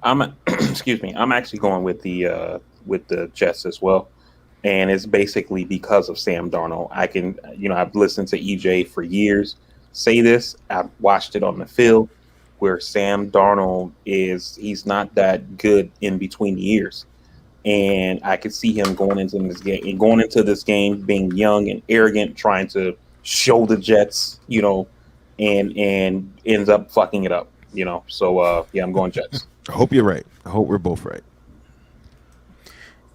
Speaker 3: I'm excuse me. I'm actually going with the Jets as well, and it's basically because of Sam Darnold. I can, I've listened to EJ for years say this. I've watched it on the field where Sam Darnold he's not that good in between the years, and I could see him going into this game being young and arrogant, trying to show the Jets, and ends up fucking it up. So yeah, I'm going Jets.
Speaker 2: I hope you're right. I hope we're both right.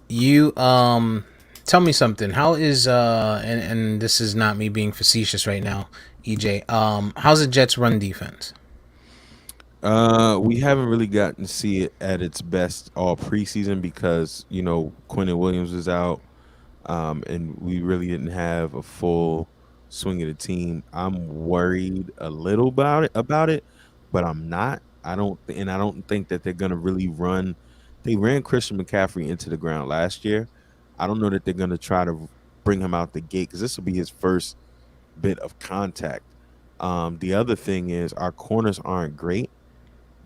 Speaker 1: You tell me something. How is and this is not me being facetious right now, EJ. How's the Jets run defense?
Speaker 2: We haven't really gotten to see it at its best all preseason because Quentin Williams is out, and we really didn't have a full swing of the team. I'm worried a little about it, but I'm not. And I don't think that they're gonna really run. They ran Christian McCaffrey into the ground last year. I don't know that they're gonna try to bring him out the gate because this will be his first bit of contact. The other thing is our corners aren't great,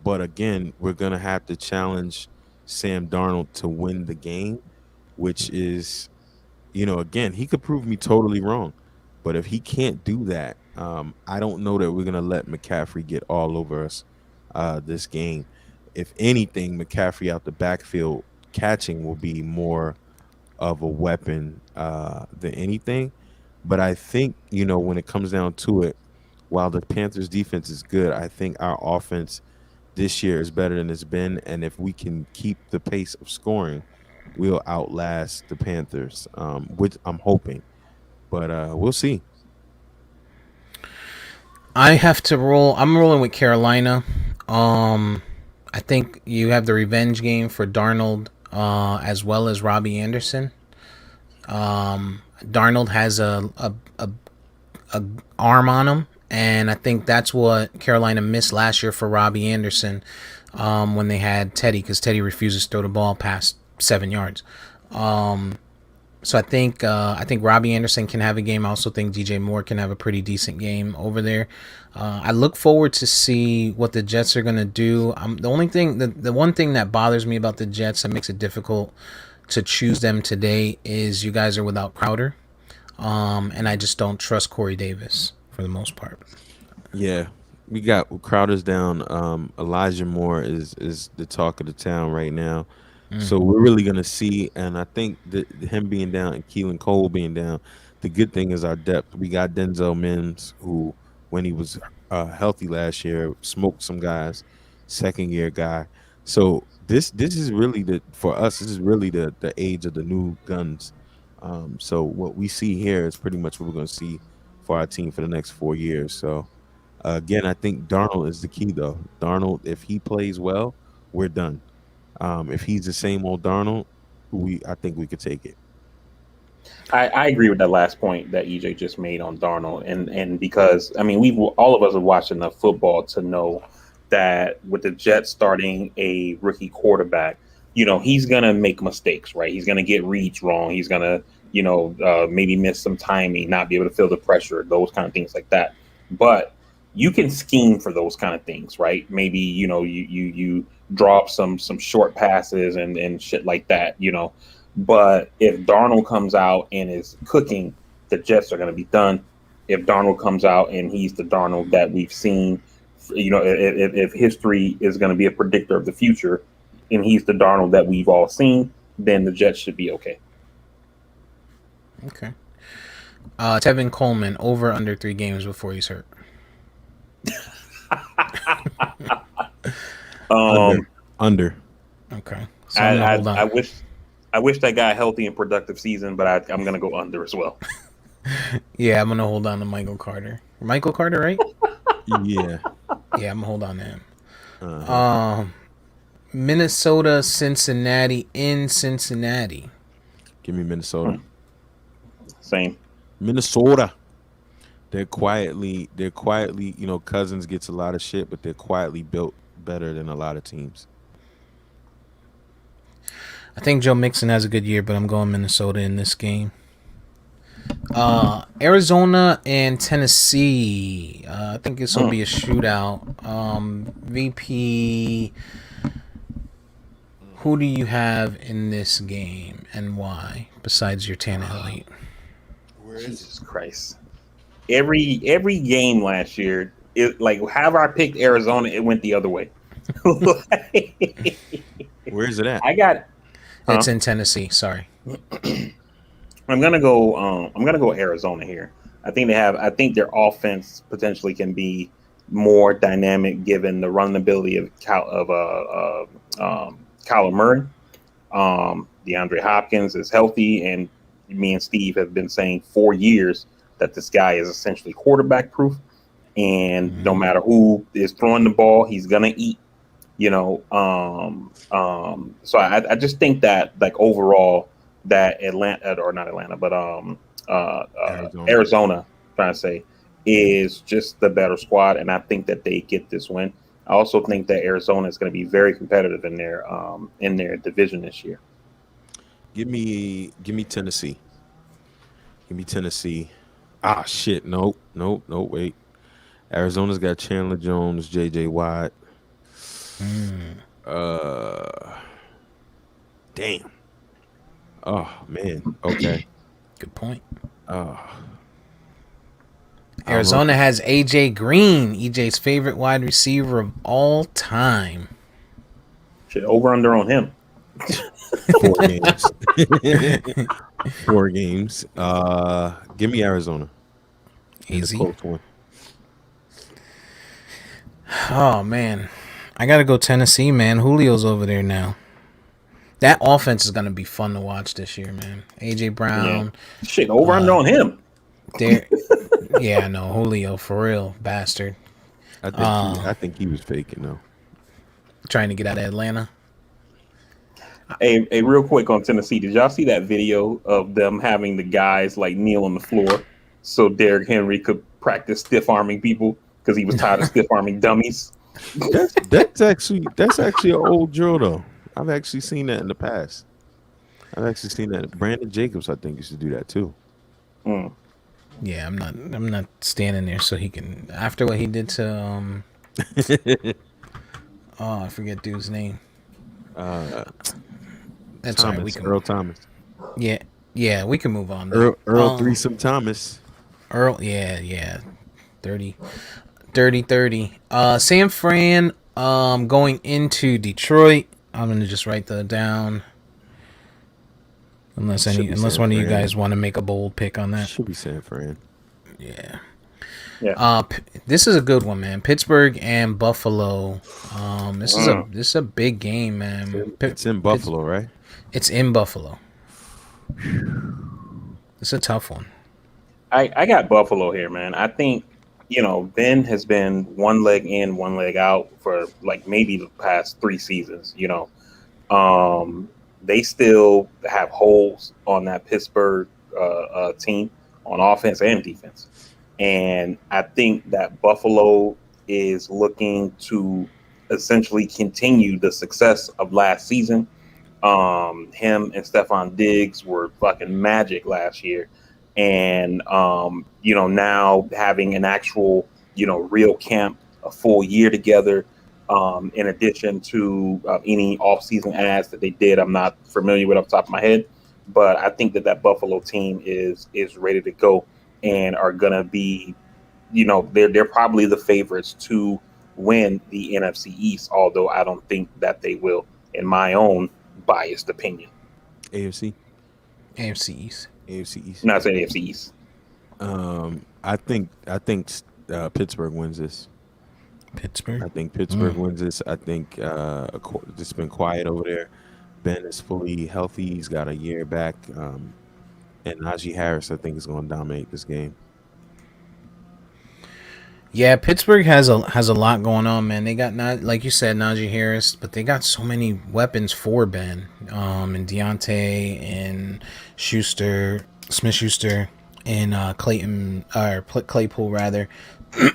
Speaker 2: but again, we're gonna have to challenge Sam Darnold to win the game, which is, again, he could prove me totally wrong. But if he can't do that, I don't know that we're gonna let McCaffrey get all over us this game. If anything, McCaffrey out the backfield catching will be more of a weapon than anything. But I think, when it comes down to it, while the Panthers defense is good, I think our offense this year is better than it's been. And if we can keep the pace of scoring, we'll outlast the Panthers, which I'm hoping. But we'll see.
Speaker 1: I have to roll. I'm rolling with Carolina. I think you have the revenge game for Darnold, as well as Robbie Anderson. Darnold has a arm on him, and I think that's what Carolina missed last year for Robbie Anderson, when they had Teddy, because Teddy refuses to throw the ball past 7 yards. So I think Robbie Anderson can have a game. I also think DJ Moore can have a pretty decent game over there. I look forward to see what the Jets are gonna do. The one thing that bothers me about the Jets that makes it difficult to choose them today is you guys are without Crowder, and I just don't trust Corey Davis for the most part.
Speaker 2: Yeah, we got Crowder's down. Elijah Moore is the talk of the town right now. So we're really gonna see, and I think that him being down and Keelan Cole being down, the good thing is our depth. We got Denzel Mims, who when he was healthy last year, smoked some guys, second year guy. So this is really the for us. This is really the age of the new guns. So what we see here is pretty much what we're gonna see for our team for the next 4 years. So again, I think Darnold is the key, though. Darnold, if he plays well, we're done. If he's the same old Darnold, I think we could take it.
Speaker 3: I agree with that last point that EJ just made on Darnold, and because I mean we all of us have watched enough football to know that with the Jets starting a rookie quarterback, he's gonna make mistakes, right? He's gonna get reads wrong. He's gonna maybe miss some timing, not be able to feel the pressure, those kind of things like that. But you can scheme for those kind of things, right? Maybe you drop some short passes and shit like that. But if Darnold comes out and is cooking, the Jets are going to be done. If Darnold comes out and he's the Darnold that we've seen, if history is going to be a predictor of the future, and he's the Darnold that we've all seen, then the Jets should be okay.
Speaker 1: Okay. Tevin Coleman, over under 3 games before he's hurt.
Speaker 2: Under.
Speaker 1: Okay. So I'm gonna hold on.
Speaker 3: I wish that guy a healthy and productive season, but I'm gonna go under as well.
Speaker 1: Yeah, I'm gonna hold on to Michael Carter. Michael Carter, right?
Speaker 2: Yeah.
Speaker 1: Yeah, I'm gonna hold on to him. Minnesota, Cincinnati in Cincinnati.
Speaker 2: Give me Minnesota.
Speaker 3: Same.
Speaker 2: Minnesota. They're quietly, Cousins gets a lot of shit, but they're quietly built better than a lot of teams.
Speaker 1: I think Joe Mixon has a good year, but I'm going Minnesota in this game. Arizona and Tennessee. I think this will be a shootout. VP, who do you have in this game and why, besides your Tannehill?
Speaker 3: Jesus Christ. Every game last year, however I picked Arizona, it went the other way.
Speaker 2: Where is it at?
Speaker 1: It's in Tennessee. Sorry.
Speaker 3: I'm gonna go Arizona here. I think their offense potentially can be more dynamic given the run ability of Kyler Murray. DeAndre Hopkins is healthy, and me and Steve have been saying for years that this guy is essentially quarterback proof, and no matter who is throwing the ball, he's gonna eat. So I just think that overall that Arizona, trying to say, is just the better squad, and I think that they get this win. I also think that Arizona is going to be very competitive in their division this year.
Speaker 2: Give me Tennessee. Give me Tennessee. Ah, shit. Nope. Wait. Arizona's got Chandler Jones, J.J. Watt. Damn. Oh, man. Okay.
Speaker 1: Good point.
Speaker 2: Oh.
Speaker 1: Arizona has AJ Green, EJ's favorite wide receiver of all time.
Speaker 3: Shit, over under on him.
Speaker 2: 4 games. 4 games. Give me Arizona.
Speaker 1: Easy.
Speaker 2: Close one.
Speaker 1: Oh man, I gotta go Tennessee, man. Julio's over there now. That offense is gonna be fun to watch this year, man. AJ Brown.
Speaker 3: Yeah. Shit, over under on him.
Speaker 1: Yeah, I know Julio for real, bastard.
Speaker 2: I think he was faking though.
Speaker 1: Trying to get out of Atlanta.
Speaker 3: Hey, real quick on Tennessee, did y'all see that video of them having the guys kneel on the floor so Derrick Henry could practice stiff arming people because he was tired of stiff arming dummies?
Speaker 2: That's actually an old drill though. I've actually seen that in the past. I've actually seen that. Brandon Jacobs, I think, used to do that too.
Speaker 1: Yeah, I'm not standing there so he can. After what he did to I forget dude's name. That's
Speaker 2: Thomas,
Speaker 1: right. We can
Speaker 2: Earl Thomas.
Speaker 1: Yeah, we can move on.
Speaker 2: Earl Threesome Thomas.
Speaker 1: Earl, yeah. 30. San Fran going into Detroit. I'm gonna just write that down. Unless one of you guys want to make a bold pick on that.
Speaker 2: Should be San Fran.
Speaker 1: Yeah.
Speaker 3: Yeah.
Speaker 1: This is a good one, man. Pittsburgh and Buffalo. This is a big game, man.
Speaker 2: It's in Buffalo, right?
Speaker 1: It's in Buffalo. It's a tough one.
Speaker 3: I got Buffalo here, man. I think, Ben has been one leg in, one leg out for maybe the past 3 seasons, They still have holes on that Pittsburgh team on offense and defense. And I think that Buffalo is looking to essentially continue the success of last season. Him and Stephon Diggs were fucking magic last year. And, now having an actual, real camp, a full year together, in addition to any off-season ads that they did, I'm not familiar with off the top of my head. but I think that Buffalo team is ready to go and are gonna be, they're probably the favorites to win the NFC East. Although I don't think that they will, in my own biased opinion.
Speaker 2: AFC,
Speaker 1: AFC East.
Speaker 2: AFC East.
Speaker 3: Not saying AFC East.
Speaker 2: I think Pittsburgh wins this.
Speaker 1: Pittsburgh.
Speaker 2: I think Pittsburgh wins this. I think it's been quiet over there. Ben is fully healthy. He's got a year back. And Najee Harris, I think, is going to dominate this game.
Speaker 1: Yeah, Pittsburgh has a lot going on, man. They got, not like you said, Najee Harris, but they got so many weapons for Ben, and Deontay and Schuster, Smith Schuster, and Clayton or Claypool rather.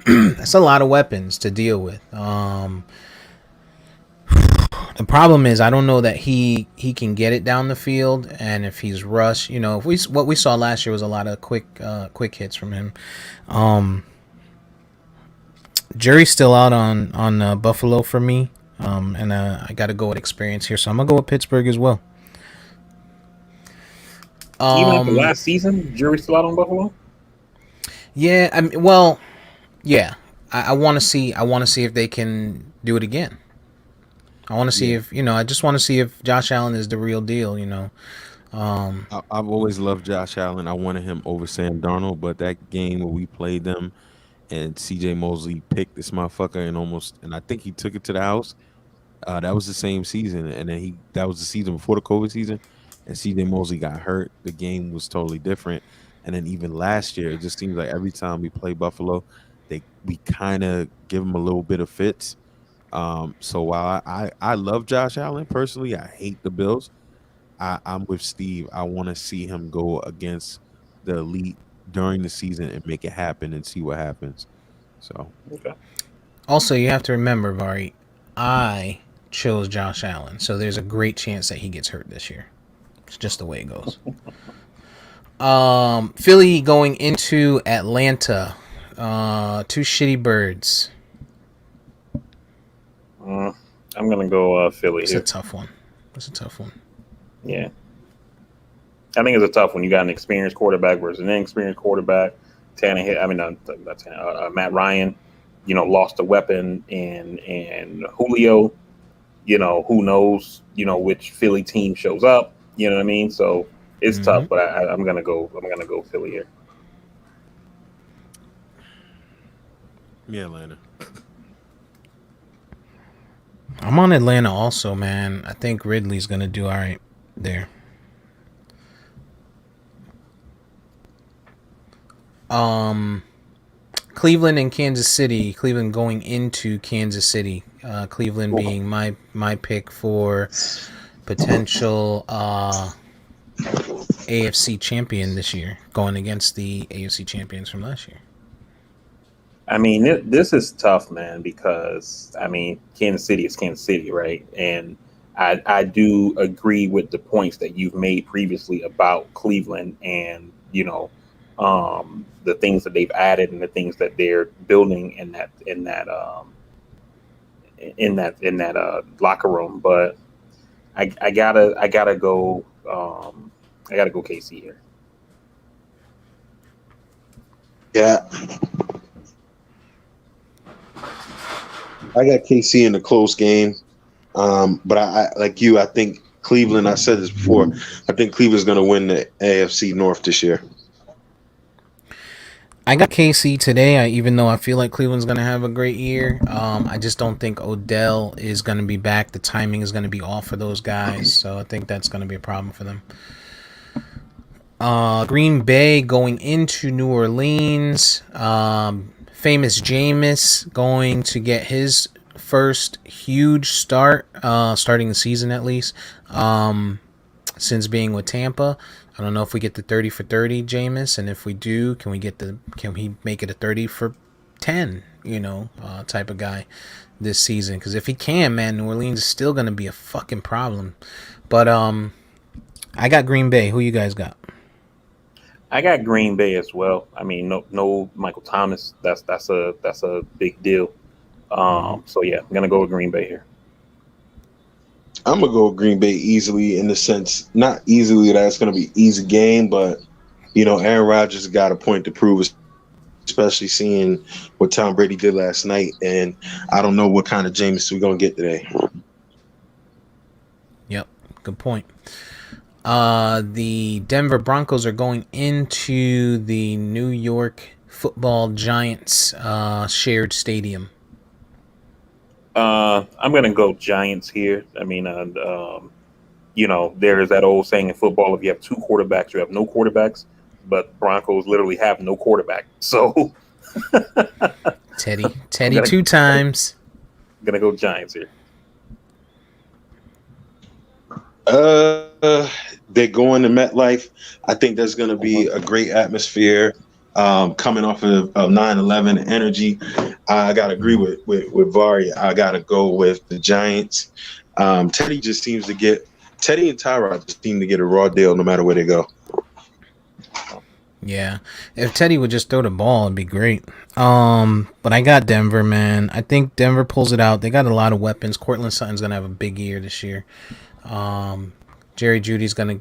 Speaker 1: That's a lot of weapons to deal with. The problem is I don't know that he can get it down the field, and if he's rushed, if what we saw last year was a lot of quick hits from him. Jury's still out on Buffalo for me, and I got to go with experience here, so I'm gonna go with Pittsburgh as well.
Speaker 3: Even after last season, jury's still out on Buffalo.
Speaker 1: Yeah, I mean, well, yeah, I want to see. I want to see if they can do it again. I want to see if I just want to see if Josh Allen is the real deal.
Speaker 2: I've always loved Josh Allen. I wanted him over Sam Darnold, but that game where we played them and CJ Mosley picked this motherfucker and I think he took it to the house. That was the same season, and then that was the season before the COVID season, and CJ Mosley got hurt. The game was totally different. And then even last year, it just seems like every time we play Buffalo, we kind of give them a little bit of fits. So while I love Josh Allen personally, I hate the Bills. I'm with Steve. I want to see him go against the elite during the season and make it happen and see what happens. So
Speaker 3: Okay.
Speaker 1: Also, you have to remember, Vari, I chose Josh Allen, so there's a great chance that he gets hurt this year. It's just the way it goes. Philly going into Atlanta. Two shitty birds.
Speaker 3: I'm gonna go Philly
Speaker 1: It's
Speaker 3: here.
Speaker 1: a tough one.
Speaker 3: Yeah, I think it's a tough one. You got an experienced quarterback versus an inexperienced quarterback. Matt Ryan, lost a weapon, and Julio. Who knows? Which Philly team shows up. You know what I mean? So it's tough, but I'm gonna go Philly here.
Speaker 2: yeah, Atlanta.
Speaker 1: I'm on Atlanta also, man. I think Ridley's gonna do all right there. Cleveland and Kansas City. Cleveland going into Kansas City. Cleveland being my pick for potential AFC champion this year, going against the AFC champions from last year.
Speaker 3: I mean, this is tough, man, because Kansas City is Kansas City, right? And I do agree with the points that you've made previously about Cleveland and the things that they've added and the things that they're building in that locker room. But I gotta go KC here.
Speaker 5: Yeah. I got KC in a close game. But I like you, I think Cleveland, I said this before, I think Cleveland's going to win the AFC North this year.
Speaker 1: I got KC today, even though I feel like Cleveland's going to have a great year. I just don't think Odell is going to be back. The timing is going to be off for those guys, so I think that's going to be a problem for them. Green Bay going into New Orleans. Famous Jameis going to get his first huge start, starting the season at least, since being with Tampa. I don't know if we get the 30 for 30 Jameis, and if we do, can he make it a 30 for 10, type of guy this season? Because if he can, man, New Orleans is still going to be a fucking problem. But I got Green Bay. Who you guys got?
Speaker 3: I got Green Bay as well. I mean, no Michael Thomas. That's a big deal. So yeah, I'm gonna go with Green Bay here.
Speaker 5: I'm gonna go Green Bay easily in the sense, not easily that it's gonna be easy game, but Aaron Rodgers got a point to prove, especially seeing what Tom Brady did last night. And I don't know what kind of Jameis we're gonna get today.
Speaker 1: Yep, good point. The Denver Broncos are going into the New York Football Giants shared stadium.
Speaker 3: I'm gonna go Giants here. I mean, there is that old saying in football: if you have two quarterbacks, you have no quarterbacks. But Broncos literally have no quarterback, so
Speaker 1: Teddy,
Speaker 3: gonna,
Speaker 1: two times.
Speaker 3: gonna go Giants here.
Speaker 5: They're going to MetLife. I think there's going to be a great atmosphere coming off of 9/11 energy. I got to agree with Vari. I got to go with the Giants. Teddy just seems to get Teddy and Tyrod just seem to get a raw deal no matter where they go.
Speaker 1: Yeah, if Teddy would just throw the ball, it'd be great. But I got Denver, man. I think Denver pulls it out. They got a lot of weapons. Cortland Sutton's gonna have a big year this year. Jerry Judy's gonna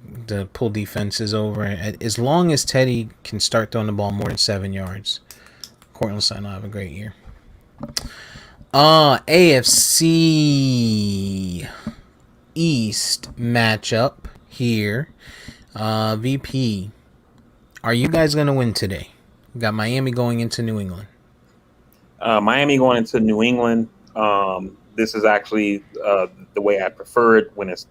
Speaker 1: pull defenses over. As long as Teddy can start throwing the ball more than 7 yards, Cortland Sutton will have a great year. AFC East matchup here. VP, are you guys gonna win today? We got Miami going into New England.
Speaker 3: Miami going into New England. This is actually the way I prefer it when it's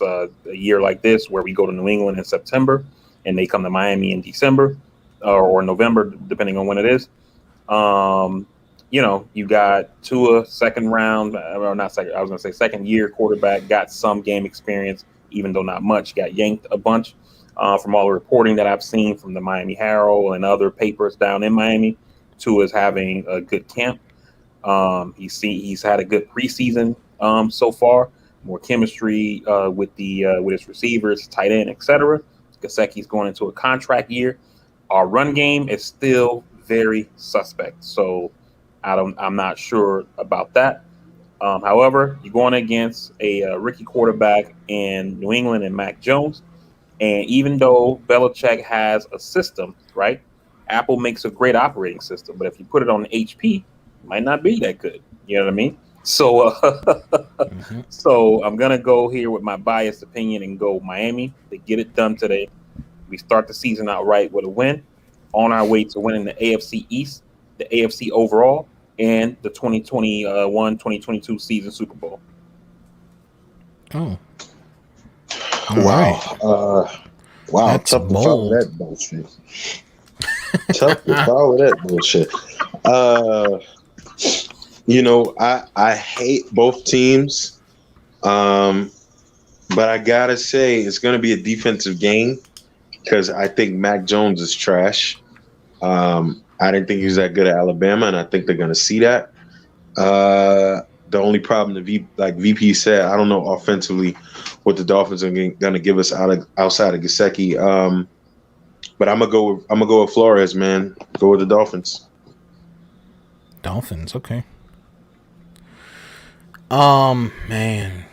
Speaker 3: a year like this where we go to New England in September and they come to Miami in December or November, depending on when it is. You got Tua, second round, or not second. I was going to say second year quarterback, got some game experience, even though not much. Got yanked a bunch from all the reporting that I've seen from the Miami Herald and other papers down in Miami. Tua's having a good camp. He's had a good preseason so far. More chemistry with his receivers, tight end, etc. Gesicki's going into a contract year. Our run game is still very suspect, so I'm not sure about that. However, you're going against a rookie quarterback in New England and Mac Jones, and even though Belichick has a system, right? Apple makes a great operating system, but if you put it on HP, it might not be that good. You know what I mean? So, so I'm gonna go here with my biased opinion and go Miami. They get it done today. We start the season out right with a win, on our way to winning the AFC East, the AFC overall, and the 2021-2022 season Super Bowl.
Speaker 1: Oh,
Speaker 5: Wow.
Speaker 1: right.
Speaker 5: Wow.
Speaker 1: That's
Speaker 5: Tough to follow
Speaker 1: bold.
Speaker 5: that bullshit. Tough to follow that bullshit. I hate both teams. But I gotta say it's gonna be a defensive game because I think Mac Jones is trash. I didn't think he was that good at Alabama, and I think they're gonna see that. The only problem, like VP said, I don't know offensively what the Dolphins are gonna give us outside of Gesicki. But I'm gonna go with Flores, man. Go with the Dolphins.
Speaker 1: Dolphins, okay. Man.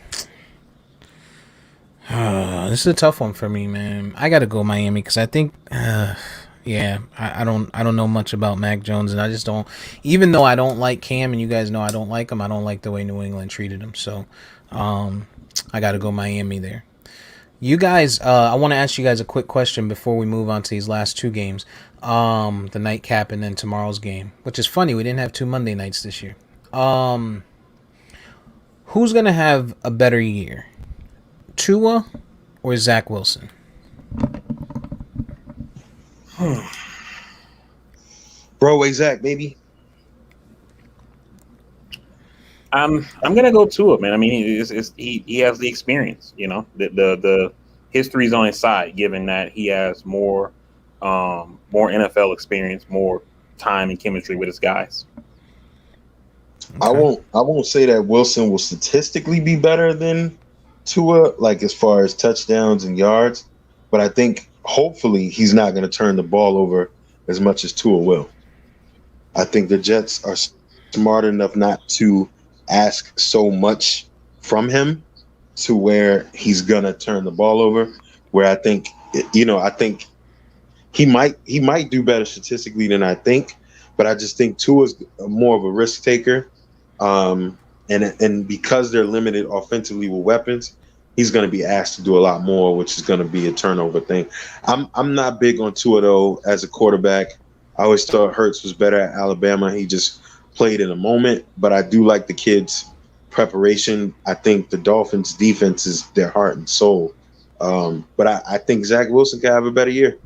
Speaker 1: This is a tough one for me, man. I gotta go Miami because I think, yeah, I don't know much about Mac Jones, and I just don't. Even though I don't like Cam, and you guys know I don't like him, I don't like the way New England treated him. So, I gotta go Miami there. You guys, I want to ask you guys a quick question before we move on to these last two games, the nightcap and then tomorrow's game. Which is funny, we didn't have two Monday nights this year. Who's gonna have a better year? Tua or Zach Wilson?
Speaker 5: Broadway Zach, baby.
Speaker 3: I'm gonna go to it, man. I mean, he has the experience. The history's on his side, given that he has more NFL experience, more time and chemistry with his guys.
Speaker 5: Okay. I won't say that Wilson will statistically be better than Tua, like as far as touchdowns and yards, but I think hopefully he's not going to turn the ball over as much as Tua will. I think the Jets are smart enough not to ask so much from him. to where he's gonna turn the ball over. Where I think, I think he might do better statistically than I think, but I just think Tua's more of a risk taker. And because they're limited offensively with weapons, he's going to be asked to do a lot more, which is going to be a turnover thing. I'm not big on Tua though as a quarterback. I always thought Hurts was better at Alabama. He just played in a moment, but I do like the kid's preparation. I think the Dolphins' defense is their heart and soul. But I think Zach Wilson could have a better year.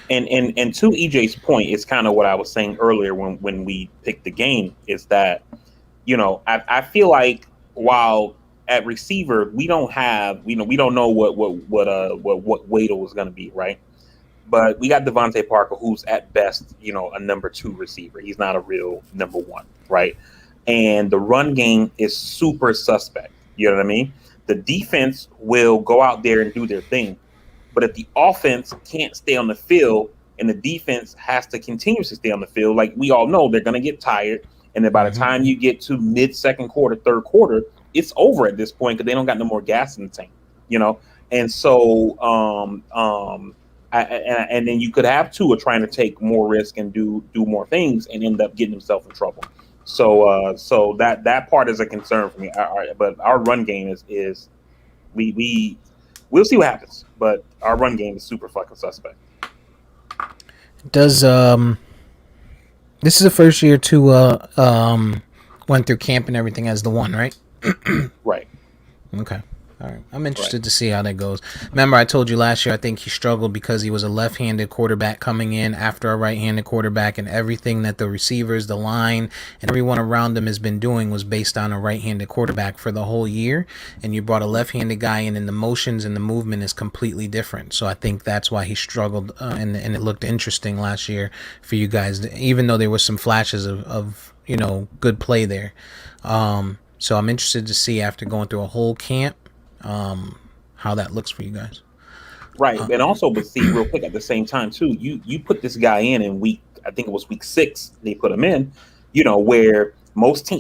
Speaker 3: And to EJ's point, it's kind of what I was saying earlier when we picked the game, is that, I feel like while at receiver we don't have, we don't know what Waddle is going to be, right? But we got Devontae Parker, who's at best, a number 2 receiver. He's not a real number 1, right? And the run game is super suspect. You know what I mean? The defense will go out there and do their thing. But if the offense can't stay on the field and the defense has to continuously stay on the field, like we all know, they're going to get tired. And then by the time you get to mid-second quarter, third quarter, it's over at this point because they don't got no more gas in the tank, And so, and then you could have Tua trying to take more risk and do more things and end up getting himself in trouble. So that part is a concern for me. But our run game is we'll see what happens. But our run game is super fucking suspect.
Speaker 1: Does this is the first year Tua went through camp and everything as the one, right?
Speaker 3: Right.
Speaker 1: Okay. All right. I'm interested to see how that goes. Remember, I told you last year I think he struggled because he was a left-handed quarterback coming in after a right-handed quarterback, and everything that the receivers, the line, and everyone around him has been doing was based on a right-handed quarterback for the whole year. And you brought a left-handed guy in, and the motions and the movement is completely different. So I think that's why he struggled, and it looked interesting last year for you guys, even though there was some flashes of good play there. So I'm interested to see after going through a whole camp how that looks for you guys.
Speaker 3: Right. And also, but see, real quick, at the same time too, you put this guy in I think it was week 6 they put him in, where most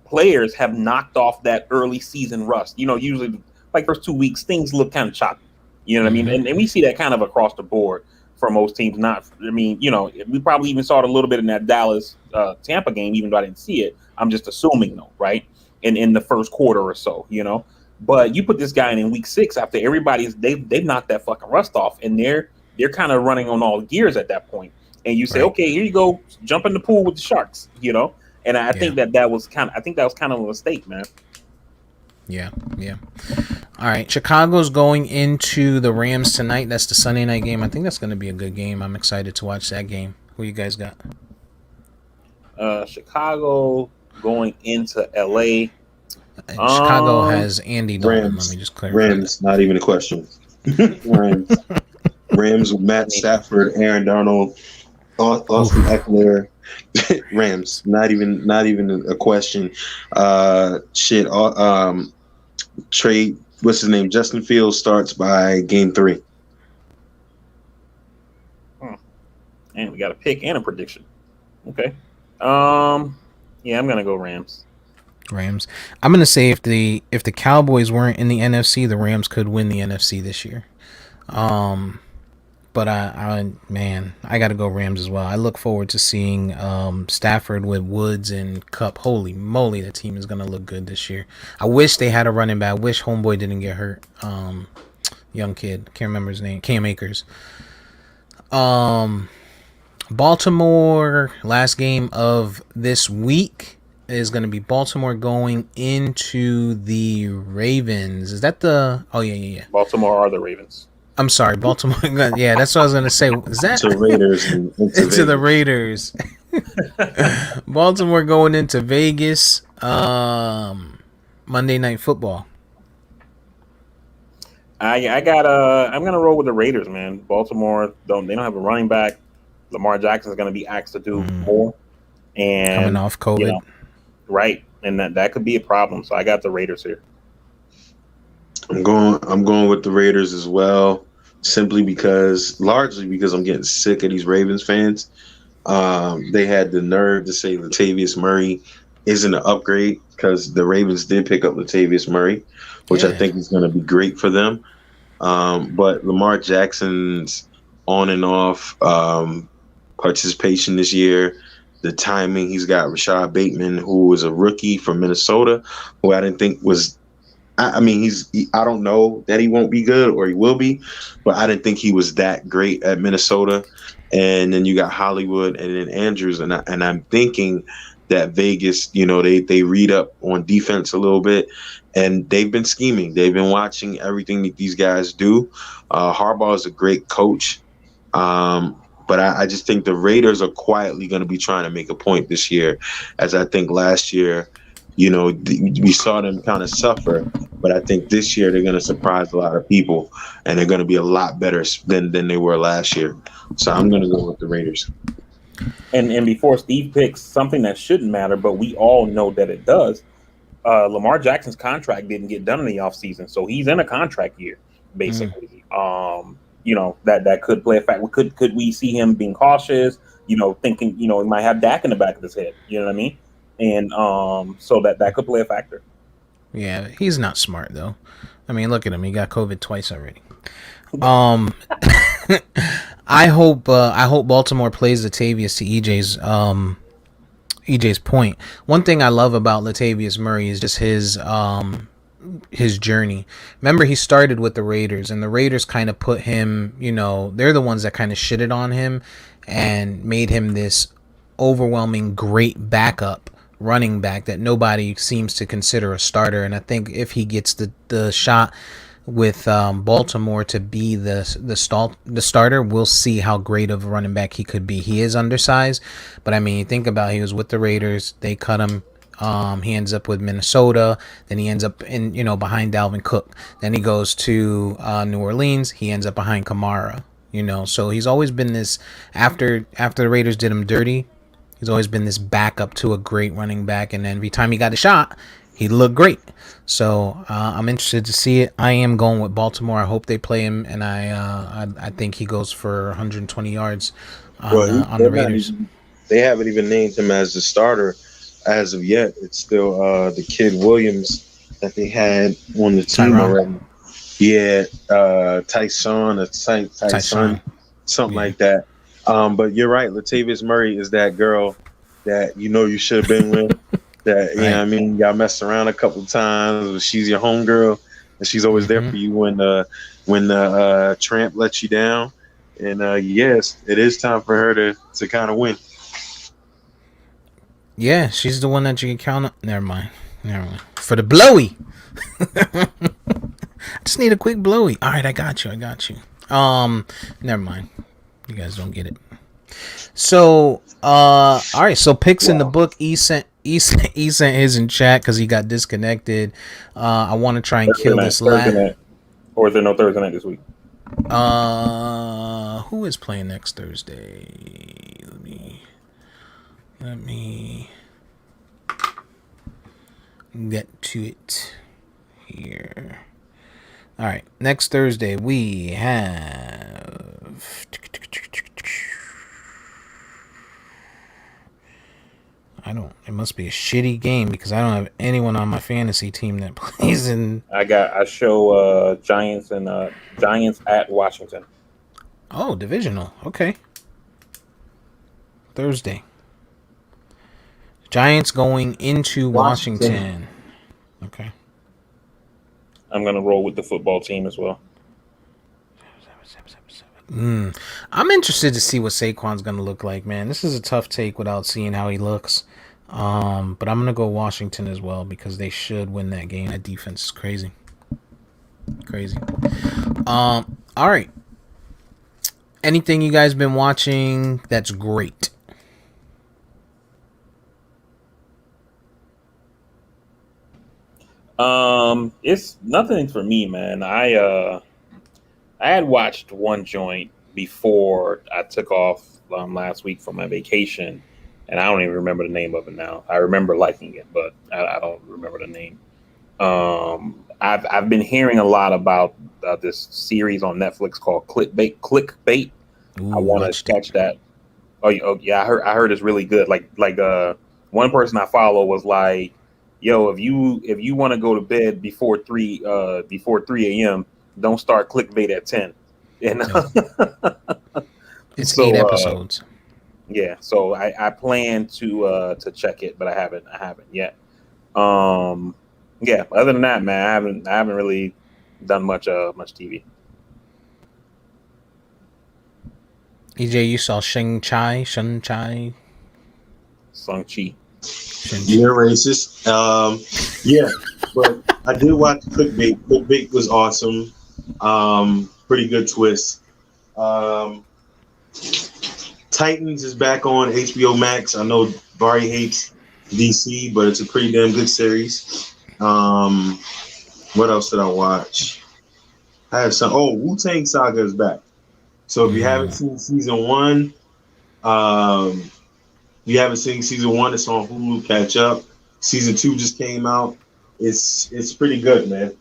Speaker 3: players have knocked off that early season rust. Usually like first 2 weeks things look kind of choppy. You know what I mean? And we see that kind of across the board for most teams. We probably even saw it a little bit in that Dallas Tampa game, even though I didn't see it. I'm just assuming though, right? In the first quarter or so, But you put this guy in week 6 after they've knocked that fucking rust off, and they're kind of running on all gears at that point. And you say, okay, here you go, jump in the pool with the sharks, And I think that was kind of a mistake, man.
Speaker 1: Yeah. All right, Chicago's going into the Rams tonight. That's the Sunday night game. I think that's going to be a good game. I'm excited to watch that game. Who you guys got?
Speaker 3: Chicago going into LA.
Speaker 1: Chicago has Andy Dalton. Let me just clarify.
Speaker 5: Rams, not even a question. Rams with Matt Stafford, Aaron Donald, Austin Eckler. Rams, not even a question. Trey, what's his name? Justin Fields starts by game 3.
Speaker 3: And we got a pick and a prediction. Okay. Yeah, I'm gonna go Rams.
Speaker 1: I'm gonna say if the Cowboys weren't in the NFC, the Rams could win the NFC this year. But I gotta go Rams as well. I look forward to seeing Stafford with Woods and Kupp. Holy moly, the team is gonna look good this year. I wish they had a running back. I wish homeboy didn't get hurt. Young kid, can't remember his name. Cam Akers. Baltimore, last game of this week is going to be Baltimore going into the Ravens. Is that the... Oh, yeah.
Speaker 3: Baltimore are the Ravens.
Speaker 1: I'm sorry, Baltimore. Yeah, that's what I was going to say. Is that...
Speaker 5: To Raiders.
Speaker 1: Into the Raiders. Baltimore going into Vegas. Monday Night Football.
Speaker 3: I'm going to roll with the Raiders, man. Baltimore, they don't have a running back. Lamar Jackson is going to be asked to do more. And
Speaker 1: coming off COVID.
Speaker 3: Right. And that could be a problem. So I got the Raiders here.
Speaker 5: I'm going with the Raiders as well, largely because I'm getting sick of these Ravens fans. They had the nerve to say Latavius Murray isn't an upgrade. because the Ravens did pick up Latavius Murray, which I
Speaker 1: Yeah.
Speaker 5: think is going to be great for them. But Lamar Jackson's on and off participation this year, the timing, he's got Rashad Bateman, who was a rookie from Minnesota, who I didn't think was. I mean, I don't know that he won't be good or he will be, but I didn't think he was that great at Minnesota. And then you got Hollywood and then Andrews, and I'm thinking that Vegas, they read up on defense a little bit, and they've been scheming. They've been watching everything that these guys do. Harbaugh is a great coach, but I just think the Raiders are quietly going to be trying to make a point this year, as I think last year, we saw them kind of suffer, but I think this year they're going to surprise a lot of people, and they're going to be a lot better than they were last year. So I'm going to go with the Raiders.
Speaker 3: And before Steve picks something that shouldn't matter, but we all know that it does. Lamar Jackson's contract didn't get done in the offseason, so he's in a contract year, basically. That could play a factor. Could we see him being cautious? Thinking he might have Dak in the back of his head. You know what I mean? And so that could play a factor.
Speaker 1: Yeah, he's not smart though. I mean, look at him. He got COVID twice already. I hope Baltimore plays Latavius to EJ's point. One thing I love about Latavius Murray is just his journey. Remember, he started with the Raiders, and the Raiders kind of put him, they're the ones that kind of shitted on him and made him this overwhelming great backup running back that nobody seems to consider a starter. And I think if he gets the shot with Baltimore to be the starter, we'll see how great of a running back he could be. He is undersized, but I mean, you think about it, he was with the Raiders, they cut him. He ends up with Minnesota. Then he ends up in behind Dalvin Cook. Then he goes to New Orleans. He ends up behind Kamara. So he's always been this. After the Raiders did him dirty, he's always been this backup to a great running back. And then every time he got a shot, he looked great. So I'm interested to see it. I am going with Baltimore. I hope they play him, and I think he goes for 120 yards on the Raiders.
Speaker 5: They haven't even named him as the starter as of yet. It's still the kid Williams that they had on the team already. Yeah, Tyson, something like that. But you're right. Latavius Murray is that girl that you should have been with. That right. Y'all messed around a couple times. She's your homegirl, and she's always there for you when the tramp lets you down. And yes, it is time for her to kind of win.
Speaker 1: Yeah, she's the one that you can count on. Never mind. For the blowy. I just need a quick blowy. All right, I got you. Never mind. You guys don't get it. So, all right. So picks in the book. E sent his in chat because he got disconnected. I want to try and kill this last.
Speaker 3: Or is there no Thursday night this week?
Speaker 1: Who is playing next Thursday? Let me get to it here. All right, next Thursday we have. It must be a shitty game because I don't have anyone on my fantasy team that plays in.
Speaker 3: I show Giants at Washington.
Speaker 1: Oh, divisional. Okay. Thursday. Giants going into Washington. Okay.
Speaker 3: I'm going to roll with the football team as well.
Speaker 1: I'm interested to see what Saquon's going to look like, man. This is a tough take without seeing how he looks. But I'm going to go Washington as well because they should win that game. That defense is crazy. All right. Anything you guys been watching that's great?
Speaker 3: It's nothing for me, man. I had watched one joint before I took off last week for my vacation, and I don't even remember the name of it now. I remember liking it, but I don't remember the name. I've been hearing a lot about this series on Netflix called Clickbait.
Speaker 1: Ooh,
Speaker 3: I want to catch that. Oh yeah, I heard it's really good. Like one person I follow was like, yo, if you want to go to bed before 3 a.m., don't start clickbait at 10. And
Speaker 1: Nope. It's 8
Speaker 3: so
Speaker 1: episodes.
Speaker 3: yeah, so I plan to check it, but I haven't yet. Um, yeah. Other than that, man, I haven't really done much TV.
Speaker 1: EJ, you saw Shang Chi,
Speaker 3: Sung Chi.
Speaker 1: Shang-Chi.
Speaker 5: You're racist. Yeah, but I did watch Clickbait. Clickbait was awesome. Pretty good twist. Um, Titans is back on HBO Max. I know Barry hates DC, but it's a pretty damn good series. What else did I watch? I had some. Oh, Wu Tang Saga is back. So if you haven't seen season one, um, you haven't seen season one, it's on Hulu. Catch up. Season two just came out. It's pretty good, man.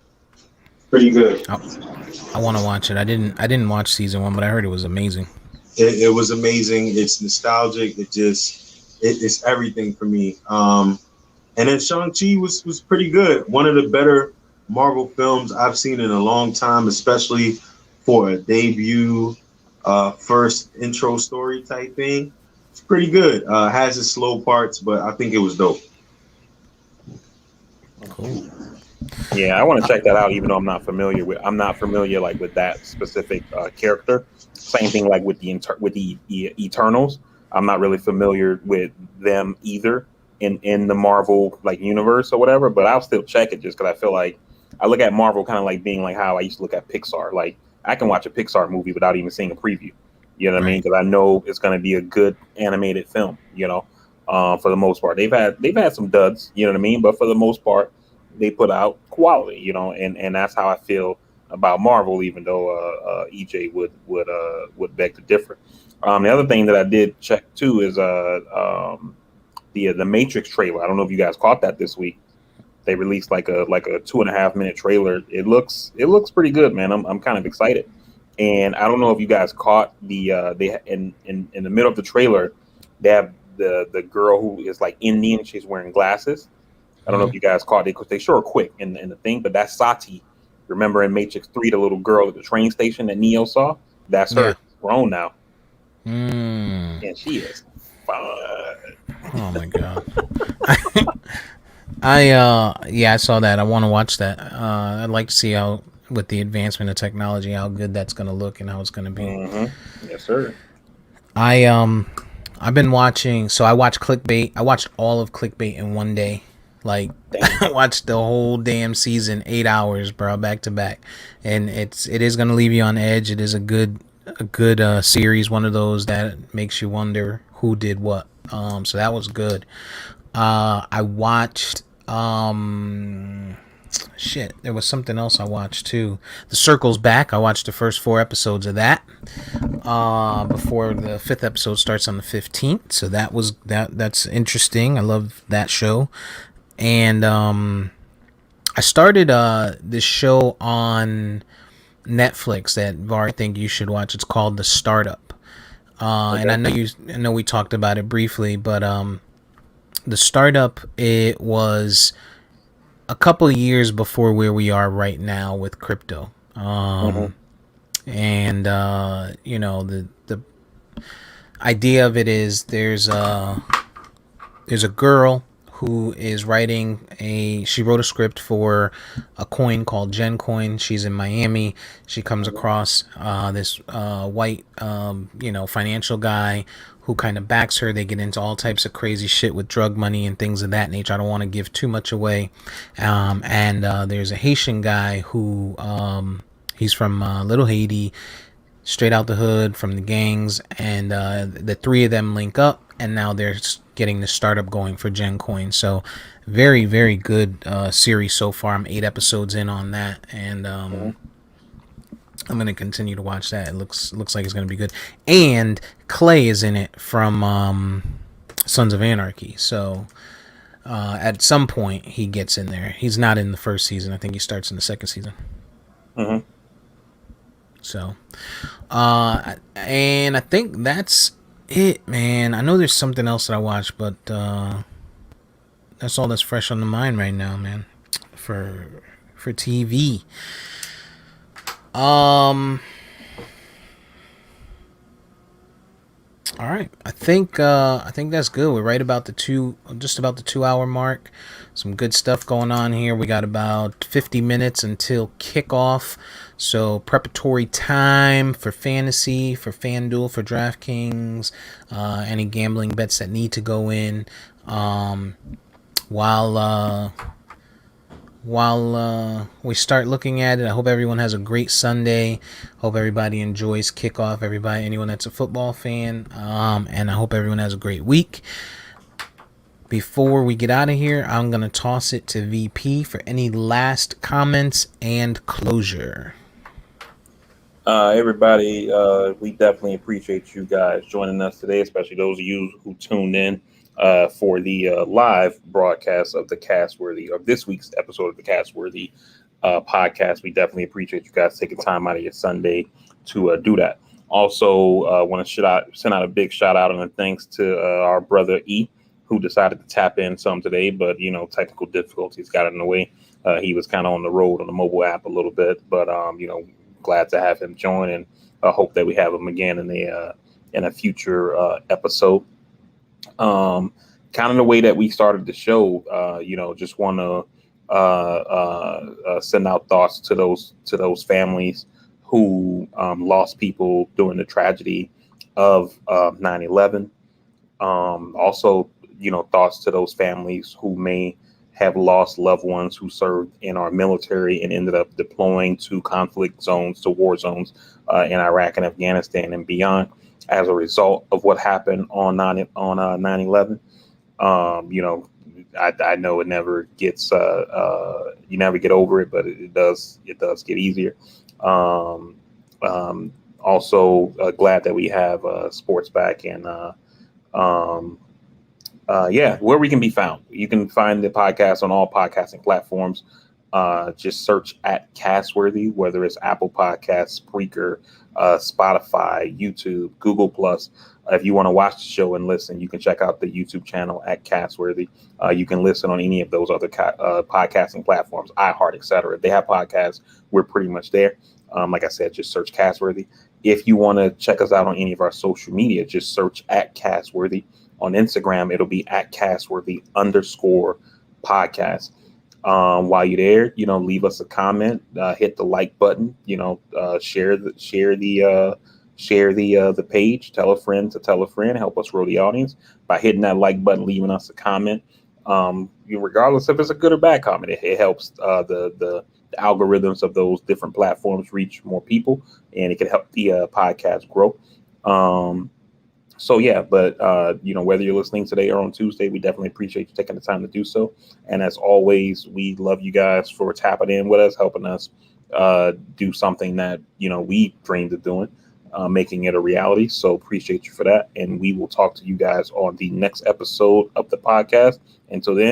Speaker 5: Pretty good.
Speaker 1: I want to watch it. I didn't watch season 1, but I heard it was amazing.
Speaker 5: It was amazing. It's nostalgic. It's everything for me. And then Shang-Chi was pretty good. One of the better Marvel films I've seen in a long time, especially for a debut, first intro story type thing. It's pretty good. Has its slow parts, but I think it was dope.
Speaker 1: Cool.
Speaker 3: Yeah, I want to check that out, even though I'm not familiar like with that specific character. Same thing like with the Eternals. I'm not really familiar with them either in the Marvel like universe or whatever. But I'll still check it just because I feel like I look at Marvel kind of like being like how I used to look at Pixar. Like I can watch a Pixar movie without even seeing a preview. You know what I mean?
Speaker 1: Right.
Speaker 3: Because I know it's going to be a good animated film. For the most part, they've had some duds. You know what I mean? But for the most part, they put out quality, and that's how I feel about Marvel, even though EJ would beg to differ. The other thing that I did check too is the Matrix trailer. I don't know if you guys caught that this week. They released like a 2.5 minute trailer. It looks pretty good, man. I'm kind of excited, and I don't know if you guys caught they in the middle of the trailer they have the girl who is like Indian. She's wearing glasses. I don't know if you guys caught it because they show her quick in the thing, but that's Sati. Remember in Matrix 3, the little girl at the train station that Neo saw? That's her.
Speaker 1: Yeah.
Speaker 3: She's grown now,
Speaker 1: Mm.
Speaker 3: and she is fine.
Speaker 1: Oh my god. I saw that. I want to watch that. I'd like to see how, with the advancement of technology, how good that's gonna look and how it's gonna be.
Speaker 3: Yes, sir.
Speaker 1: I I've been watching. So I watched Clickbait. I watched all of Clickbait in one day. Like
Speaker 3: Damn.
Speaker 1: I watched the whole damn season, 8 hours, bro, back to back, and it is gonna leave you on edge. It is a good series. One of those that makes you wonder who did what. So that was good. I watched shit. There was something else I watched too. The Circle's Back. I watched the first 4 episodes of that. Before the 5th episode starts on the 15th. So that's interesting. I love that show. And I started this show on Netflix that Var, I think you should watch. It's called The Startup. And I know we talked about it briefly, but The Startup, it was a couple of years before where we are right now with crypto. And the idea of it is there's a girl who is she wrote a script for a coin called Gen Coin. She's in Miami. She comes across this white financial guy who kind of backs her. They get into all types of crazy shit with drug money and things of that nature. I don't want to give too much away. And there's a Haitian guy who he's from Little Haiti, straight out the hood from the gangs, and the three of them link up, and now they're getting the startup going for Gen Coin. So very, very good series so far. I'm 8 episodes in on that, and I'm gonna continue to watch that. It looks like it's gonna be good. And Clay is in it from Sons of Anarchy. So at some point he gets in there. He's not in the first season. I think he starts in the second season. So, and I think that's it, man. I know there's something else that I watched, but that's fresh on the mind right now, man. For TV. Um. All right, I think that's good. We're right about just about the 2 hour mark. Some good stuff going on here. We got about 50 minutes until kickoff. So preparatory time for fantasy, for FanDuel, for DraftKings, any gambling bets that need to go in. Um, while we start looking at it, I hope everyone has a great Sunday. Hope everybody enjoys kickoff. Anyone that's a football fan, and I hope everyone has a great week. Before we get out of here, I'm gonna toss it to VP for any last comments and closure.
Speaker 3: Everybody, we definitely appreciate you guys joining us today, especially those of you who tuned in for the live broadcast of the Castworthy, of this week's episode of the Castworthy podcast. We definitely appreciate you guys taking time out of your Sunday to do that. Also, want to send out a big shout out and a thanks to our brother E, who decided to tap in some today, but technical difficulties got in the way. He was kind of on the road on the mobile app a little bit, but glad to have him join, and hope that we have him again in a future episode. Kind of the way that we started the show, just want to send out thoughts to those families who lost people during the tragedy of 9/11. Also, thoughts to those families who may have lost loved ones who served in our military and ended up deploying to conflict zones, to war zones in Iraq and Afghanistan and beyond as a result of what happened on 9/11. I know it never gets you never get over it, but it does get easier. Also, glad that we have sports back, and where we can be found. You can find the podcast on all podcasting platforms. Just search at Castworthy, whether it's Apple Podcasts, Spreaker, Spotify, YouTube, Google Plus. If you want to watch the show and listen, you can check out the YouTube channel at Castworthy. You can listen on any of those other podcasting platforms, iHeart, etc. If they have podcasts, we're pretty much there. Like I said, just search Castworthy. If you want to check us out on any of our social media, just search at Castworthy. On Instagram, it'll be at Castworthy_podcast. While you're there, leave us a comment, hit the like button, share the page, tell a friend to tell a friend, help us grow the audience by hitting that like button, leaving us a comment. Regardless if it's a good or bad comment, it helps the algorithms of those different platforms reach more people, and it can help the podcast grow. But whether you're listening today or on Tuesday, we definitely appreciate you taking the time to do so. And as always, we love you guys for tapping in with us, helping us do something that, we dreamed of doing, making it a reality. So appreciate you for that. And we will talk to you guys on the next episode of the podcast. Until then,